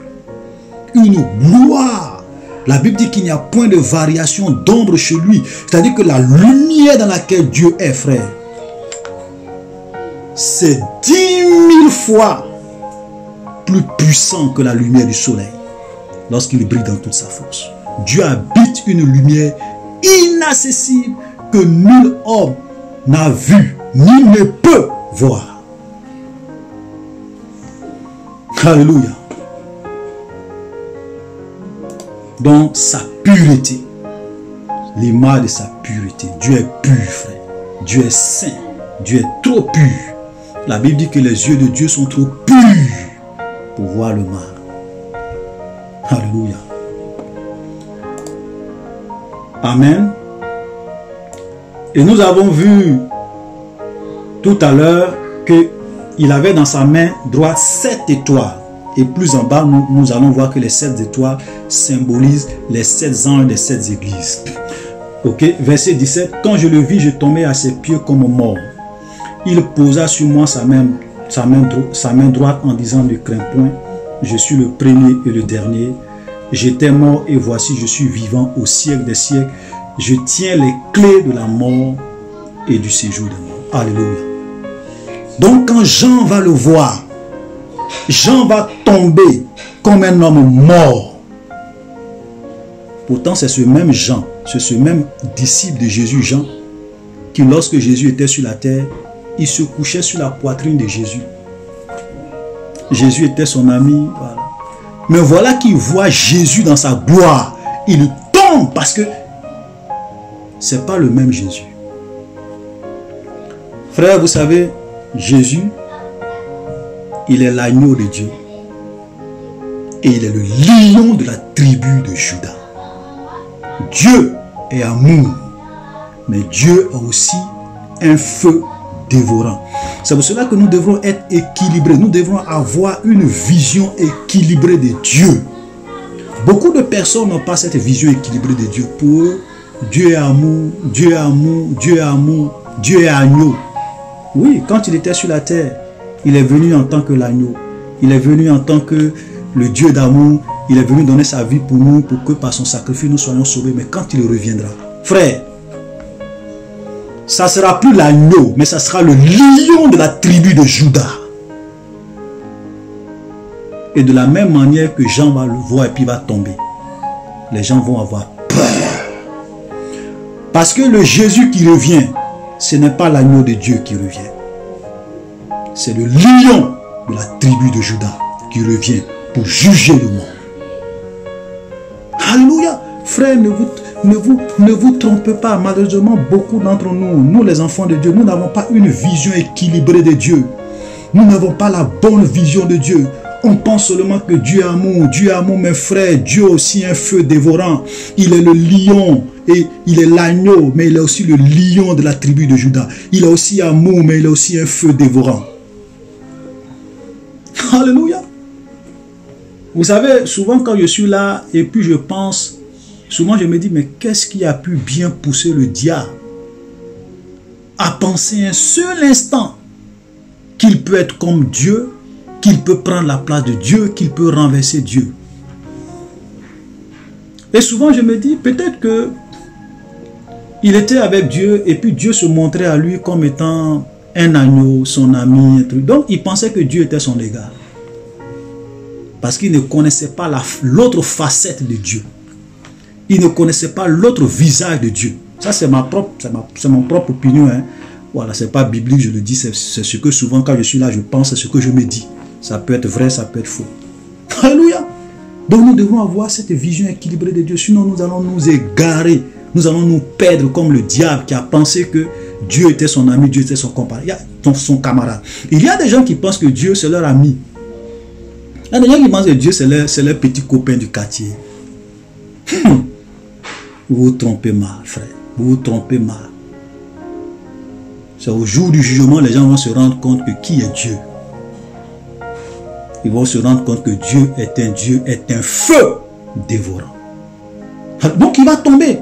une gloire. La Bible dit qu'il n'y a point de variation d'ombre chez lui. C'est-à-dire que la lumière dans laquelle Dieu est, frère, c'est 10 000 fois plus puissant que la lumière du soleil lorsqu'il brille dans toute sa force. Dieu habite une lumière inaccessible que nul homme n'a vu ni ne peut voir. Alléluia. Donc sa pureté, l'image de sa pureté. Dieu est pur, frère. Dieu est saint. Dieu est trop pur. La Bible dit que les yeux de Dieu sont trop purs pour voir le mal. Alléluia. Amen. Et nous avons vu tout à l'heure qu'il avait dans sa main droite 7 étoiles. Et plus en bas, nous allons voir que les 7 étoiles symbolisent les 7 anges des 7 églises. Ok, verset 17. Quand je le vis, je tombais à ses pieds comme mort. Il posa sur moi sa main droite en disant: ne crains point, je suis le premier et le dernier. J'étais mort et voici je suis vivant au siècle des siècles. Je tiens les clés de la mort et du séjour de mort. Alléluia. Donc quand Jean va le voir, Jean va tomber comme un homme mort. Pourtant c'est ce même Jean, c'est ce même disciple de Jésus, Jean, qui lorsque Jésus était sur la terre, il se couchait sur la poitrine de Jésus. Jésus était son ami. Voilà. Mais voilà qu'il voit Jésus dans sa gloire. Il tombe parce que ce n'est pas le même Jésus. Frère, vous savez, Jésus, il est l'agneau de Dieu. Et il est le lion de la tribu de Juda. Dieu est amour. Mais Dieu a aussi un feu dévorant. C'est pour cela que nous devrons être équilibrés. Nous devrons avoir une vision équilibrée de Dieu. Beaucoup de personnes n'ont pas cette vision équilibrée de Dieu. Pour eux, Dieu est amour, Dieu est amour, Dieu est amour, Dieu est agneau. Oui, quand il était sur la terre, il est venu en tant que l'agneau. Il est venu en tant que le Dieu d'amour. Il est venu donner sa vie pour nous, pour que par son sacrifice nous soyons sauvés. Mais quand il reviendra, frère, ça ne sera plus l'agneau, mais ça sera le lion de la tribu de Juda. Et de la même manière que Jean va le voir et puis va tomber, les gens vont avoir peur. Parce que le Jésus qui revient, ce n'est pas l'agneau de Dieu qui revient. C'est le lion de la tribu de Juda qui revient pour juger le monde. Alléluia. Frère, ne vous trompez pas. Malheureusement, beaucoup d'entre nous les enfants de Dieu, nous n'avons pas une vision équilibrée de Dieu. Nous n'avons pas la bonne vision de Dieu. On pense seulement que Dieu est amour, mes frères. Dieu a aussi un feu dévorant. Il est le lion et il est l'agneau, mais il est aussi le lion de la tribu de Juda. Il a aussi amour, mais il a aussi un feu dévorant. Alléluia. Vous savez, souvent quand je suis là et puis je pense, souvent je me dis, mais qu'est-ce qui a pu bien pousser le diable à penser un seul instant qu'il peut être comme Dieu, qu'il peut prendre la place de Dieu, qu'il peut renverser Dieu. Et souvent je me dis, peut-être que il était avec Dieu et puis Dieu se montrait à lui comme étant un agneau, son ami, un truc. Donc il pensait que Dieu était son égal. Parce qu'il ne connaissait pas l'autre facette de Dieu. Il ne connaissait pas l'autre visage de Dieu. Ça c'est mon propre opinion. Hein. Voilà, c'est pas biblique, je le dis, c'est ce que souvent quand je suis là, je pense, c'est ce que je me dis. Ça peut être vrai, ça peut être faux. Alléluia. Donc nous devons avoir cette vision équilibrée de Dieu, sinon nous allons nous égarer nous allons nous perdre comme le diable qui a pensé que Dieu était son ami, Dieu était son son camarade. Il y a des gens qui pensent que Dieu c'est leur ami. Il y a des gens qui pensent que Dieu c'est leur petit copain du quartier. Vous vous trompez mal, frère. Vous vous trompez mal. C'est au jour du jugement, les gens vont se rendre compte que qui est Dieu. Ils vont se rendre compte que Dieu, est un feu dévorant. Donc il va tomber.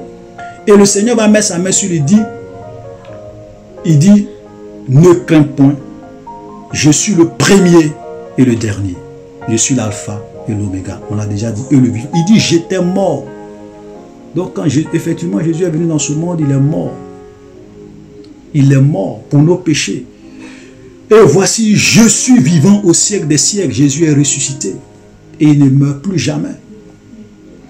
Et le Seigneur va mettre sa main sur lui, il dit, ne crains point, je suis le premier et le dernier. Je suis l'alpha et l'oméga. On l'a déjà dit. Et le vivant. Il dit, j'étais mort. Donc quand effectivement Jésus est venu dans ce monde, il est mort. Il est mort pour nos péchés. Et voici, je suis vivant au siècle des siècles. Jésus est ressuscité. Et il ne meurt plus jamais.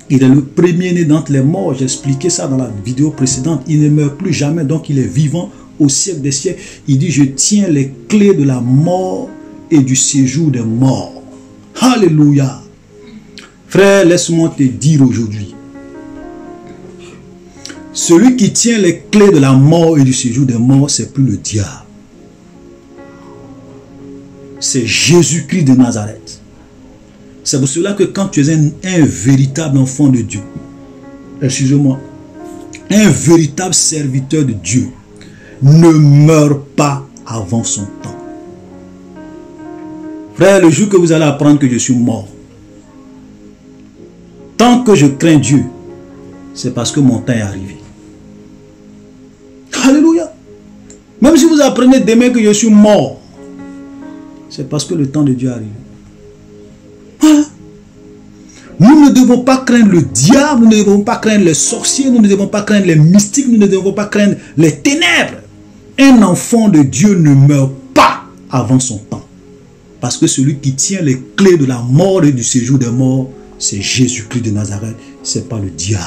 Il est le premier-né d'entre les morts. J'ai expliqué ça dans la vidéo précédente. Il ne meurt plus jamais, donc il est vivant au siècle des siècles. Il dit, je tiens les clés de la mort et du séjour des morts. Alléluia. Frère, laisse-moi te dire aujourd'hui. Celui qui tient les clés de la mort et du séjour des morts, c'est plus le diable. C'est Jésus-Christ de Nazareth. C'est pour cela que quand tu es un véritable enfant de Dieu, excusez-moi, un véritable serviteur de Dieu, ne meurt pas avant son temps. Frère, le jour que vous allez apprendre que je suis mort, tant que je crains Dieu, c'est parce que mon temps est arrivé. Alléluia. Même si vous apprenez demain que je suis mort, c'est parce que le temps de Dieu arrive. Voilà. Nous ne devons pas craindre le diable, nous ne devons pas craindre les sorciers, nous ne devons pas craindre les mystiques, nous ne devons pas craindre les ténèbres. Un enfant de Dieu ne meurt pas avant son temps. Parce que celui qui tient les clés de la mort et du séjour des morts, c'est Jésus-Christ de Nazareth, ce n'est pas le diable.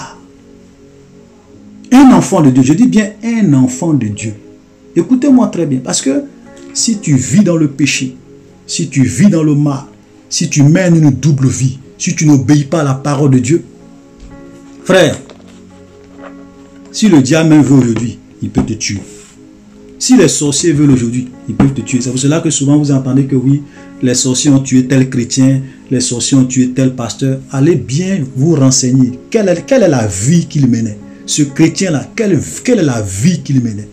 Un enfant de Dieu, je dis bien un enfant de Dieu. Écoutez-moi très bien, parce que si tu vis dans le péché, si tu vis dans le mal, si tu mènes une double vie, si tu n'obéis pas à la parole de Dieu, frère, si le diable même veut aujourd'hui, il peut te tuer. Si les sorciers veulent aujourd'hui, ils peuvent te tuer. C'est pour cela que souvent vous entendez que oui, les sorciers ont tué tel chrétien, les sorciers ont tué tel pasteur. Allez bien vous renseigner. Quelle est la vie qu'il menait? Ce chrétien-là, quelle est la vie qu'il menait?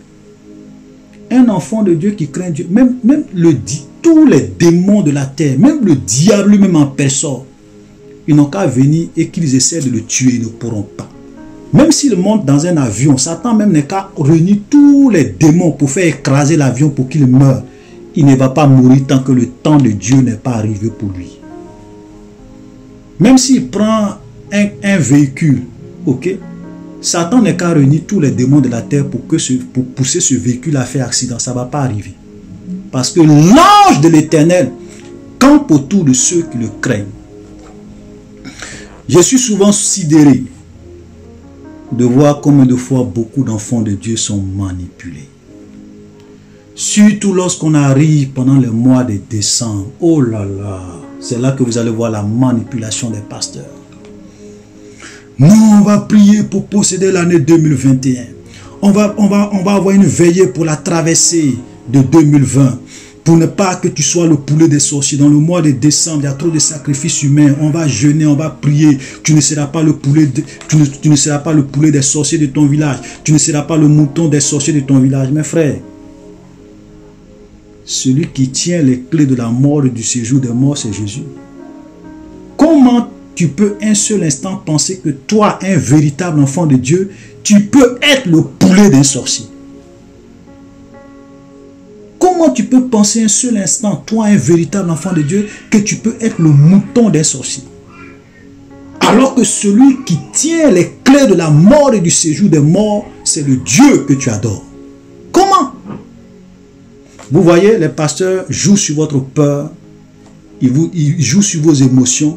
Un enfant de Dieu qui craint Dieu, même tous les démons de la terre, même le diable lui-même en personne, ils n'ont qu'à venir et qu'ils essaient de le tuer, ils ne pourront pas. Même s'il monte dans un avion, Satan même n'est qu'à réunir tous les démons pour faire écraser l'avion pour qu'il meure. Il ne va pas mourir tant que le temps de Dieu n'est pas arrivé pour lui. Même s'il prend un véhicule, ok, Satan n'est qu'à réunir tous les démons de la terre pour pousser ce véhicule à faire accident. Ça ne va pas arriver. Parce que l'ange de l'Éternel campe autour de ceux qui le craignent. Je suis souvent sidéré de voir combien de fois beaucoup d'enfants de Dieu sont manipulés. Surtout lorsqu'on arrive pendant les mois de décembre. Oh là là, c'est là que vous allez voir la manipulation des pasteurs. Nous, on va prier pour posséder l'année 2021. On va avoir une veillée pour la traversée de 2020. Pour ne pas que tu sois le poulet des sorciers. Dans le mois de décembre, il y a trop de sacrifices humains. On va jeûner, on va prier. Tu ne seras pas le poulet, tu ne seras pas le poulet des sorciers de ton village. Tu ne seras pas le mouton des sorciers de ton village. Mes frères, celui qui tient les clés de la mort et du séjour des morts, c'est Jésus. Comment tu peux un seul instant penser que toi, un véritable enfant de Dieu, tu peux être le poulet d'un sorcier? Comment tu peux penser un seul instant, toi, un véritable enfant de Dieu, que tu peux être le mouton d'un sorcier? Alors que celui qui tient les clés de la mort et du séjour des morts, c'est le Dieu que tu adores. Comment? Vous voyez, les pasteurs jouent sur votre peur, ils jouent sur vos émotions,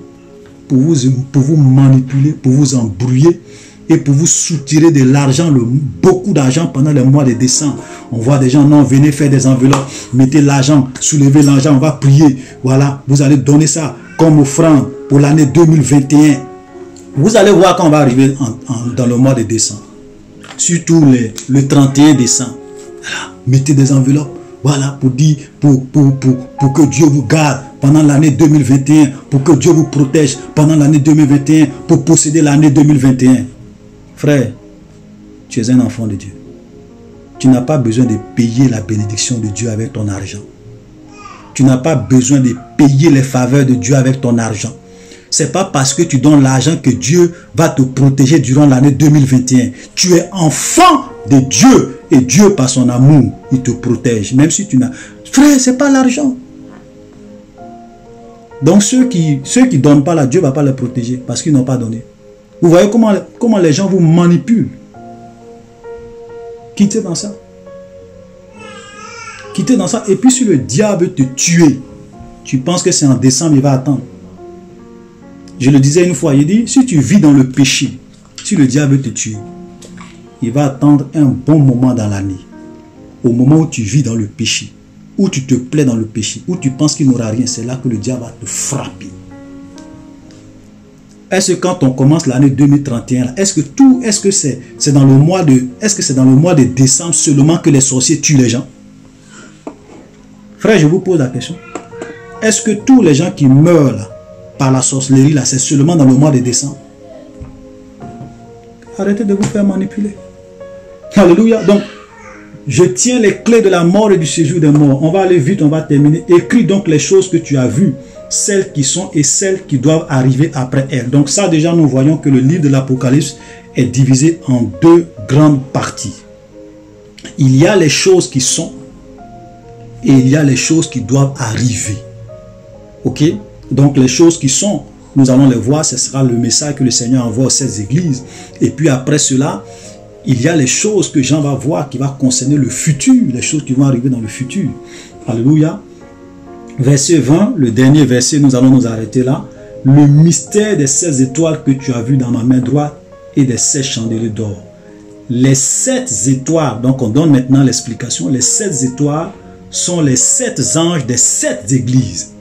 pour vous manipuler, pour vous embrouiller et pour vous soutirer de l'argent, beaucoup d'argent pendant les mois de décembre. On voit des gens, non, venez faire des enveloppes, mettez l'argent, soulevez l'argent, on va prier. Voilà, vous allez donner ça comme offrande pour l'année 2021. Vous allez voir quand on va arriver dans le mois de décembre. surtout le 31 décembre. Voilà, mettez des enveloppes, voilà, pour dire, pour que Dieu vous garde pendant l'année 2021, pour que Dieu vous protège pendant l'année 2021, pour posséder l'année 2021. Frère, tu es un enfant de Dieu. Tu n'as pas besoin de payer la bénédiction de Dieu avec ton argent. Tu n'as pas besoin de payer les faveurs de Dieu avec ton argent. Ce n'est pas parce que tu donnes l'argent que Dieu va te protéger durant l'année 2021. Tu es enfant de Dieu et Dieu, par son amour, il te protège. Même si tu n'as... Frère, ce n'est pas l'argent. Donc ceux qui ne donnent pas là, Dieu ne va pas les protéger parce qu'ils n'ont pas donné. Vous voyez comment les gens vous manipulent. Quittez dans ça. Quittez dans ça. Et puis si le diable veut te tuer, tu penses que c'est en décembre, il va attendre. Je le disais une fois, il dit, si tu vis dans le péché, si le diable veut te tuer, il va attendre un bon moment dans l'année. Au moment où tu vis dans le péché, où tu te plais dans le péché, où tu penses qu'il n'aura rien, c'est là que le diable va te frapper. Est-ce que quand on commence l'année 2031, est-ce que c'est dans le mois de décembre seulement que les sorciers tuent les gens? Frère, je vous pose la question. Est-ce que tous les gens qui meurent là, par la sorcellerie, là, c'est seulement dans le mois de décembre? Arrêtez de vous faire manipuler. Alléluia. Donc, je tiens les clés de la mort et du séjour des morts. On va aller vite, on va terminer. Écris donc les choses que tu as vues, celles qui sont et celles qui doivent arriver après elles. Donc ça, déjà, nous voyons que le livre de l'Apocalypse est divisé en deux grandes parties. Il y a les choses qui sont et il y a les choses qui doivent arriver. Ok? Donc les choses qui sont, nous allons les voir, ce sera le message que le Seigneur envoie aux 7 églises. Et puis après cela, il y a les choses que Jean va voir qui va concerner le futur, les choses qui vont arriver dans le futur. Alléluia. Verset 20, le dernier verset, nous allons nous arrêter là. Le mystère des 7 étoiles que tu as vu dans ma main droite et des 7 chandeliers d'or. Les 7 étoiles, donc on donne maintenant l'explication, les 7 étoiles sont les 7 anges des 7 églises.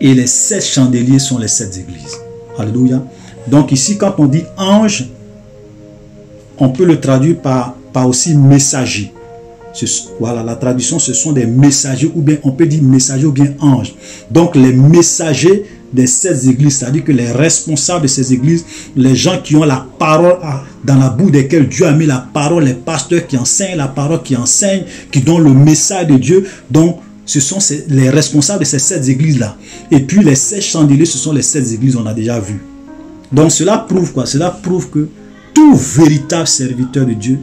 Et les 7 chandeliers sont les 7 églises. Alléluia. Donc ici, quand on dit ange, on peut le traduire par aussi messager. Voilà, la traduction, ce sont des messagers, ou bien on peut dire messager ou bien ange. Donc les messagers des 7 églises, c'est-à-dire que les responsables de ces églises, les gens qui ont la parole dans la bouche desquels Dieu a mis la parole, les pasteurs qui enseignent la parole, qui enseignent, qui donnent le message de Dieu. Donc ce sont les responsables de ces 7 églises-là. Et puis les 7 chandeliers, ce sont les 7 églises, on a déjà vu. Donc cela prouve quoi? Cela prouve que tout véritable serviteur de Dieu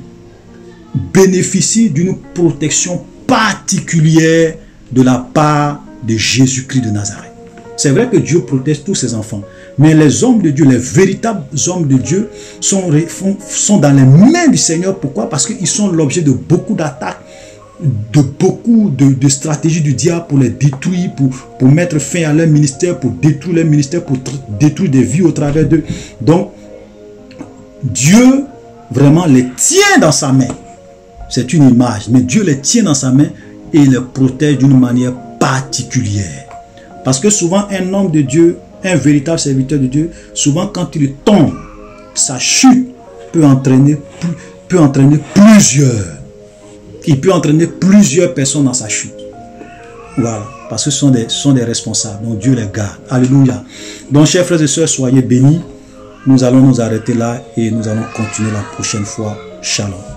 bénéficie d'une protection particulière de la part de Jésus-Christ de Nazareth. C'est vrai que Dieu protège tous ses enfants, mais les hommes de Dieu, les véritables hommes de Dieu sont dans les mains du Seigneur. Pourquoi? Parce qu'ils sont l'objet de beaucoup d'attaques, de beaucoup de stratégies du diable pour les détruire, pour mettre fin à leur ministère, pour détruire leur ministère, pour détruire des vies au travers d'eux. Donc, Dieu vraiment les tient dans sa main. C'est une image, mais Dieu les tient dans sa main et les protège d'une manière particulière. Parce que souvent, un homme de Dieu, un véritable serviteur de Dieu, souvent quand il tombe, sa chute peut entraîner plusieurs. Il peut entraîner plusieurs personnes dans sa chute. Voilà, parce que ce sont des responsables. Donc Dieu les garde. Alléluia. Donc chers frères et sœurs, soyez bénis. Nous allons nous arrêter là et nous allons continuer la prochaine fois. Shalom.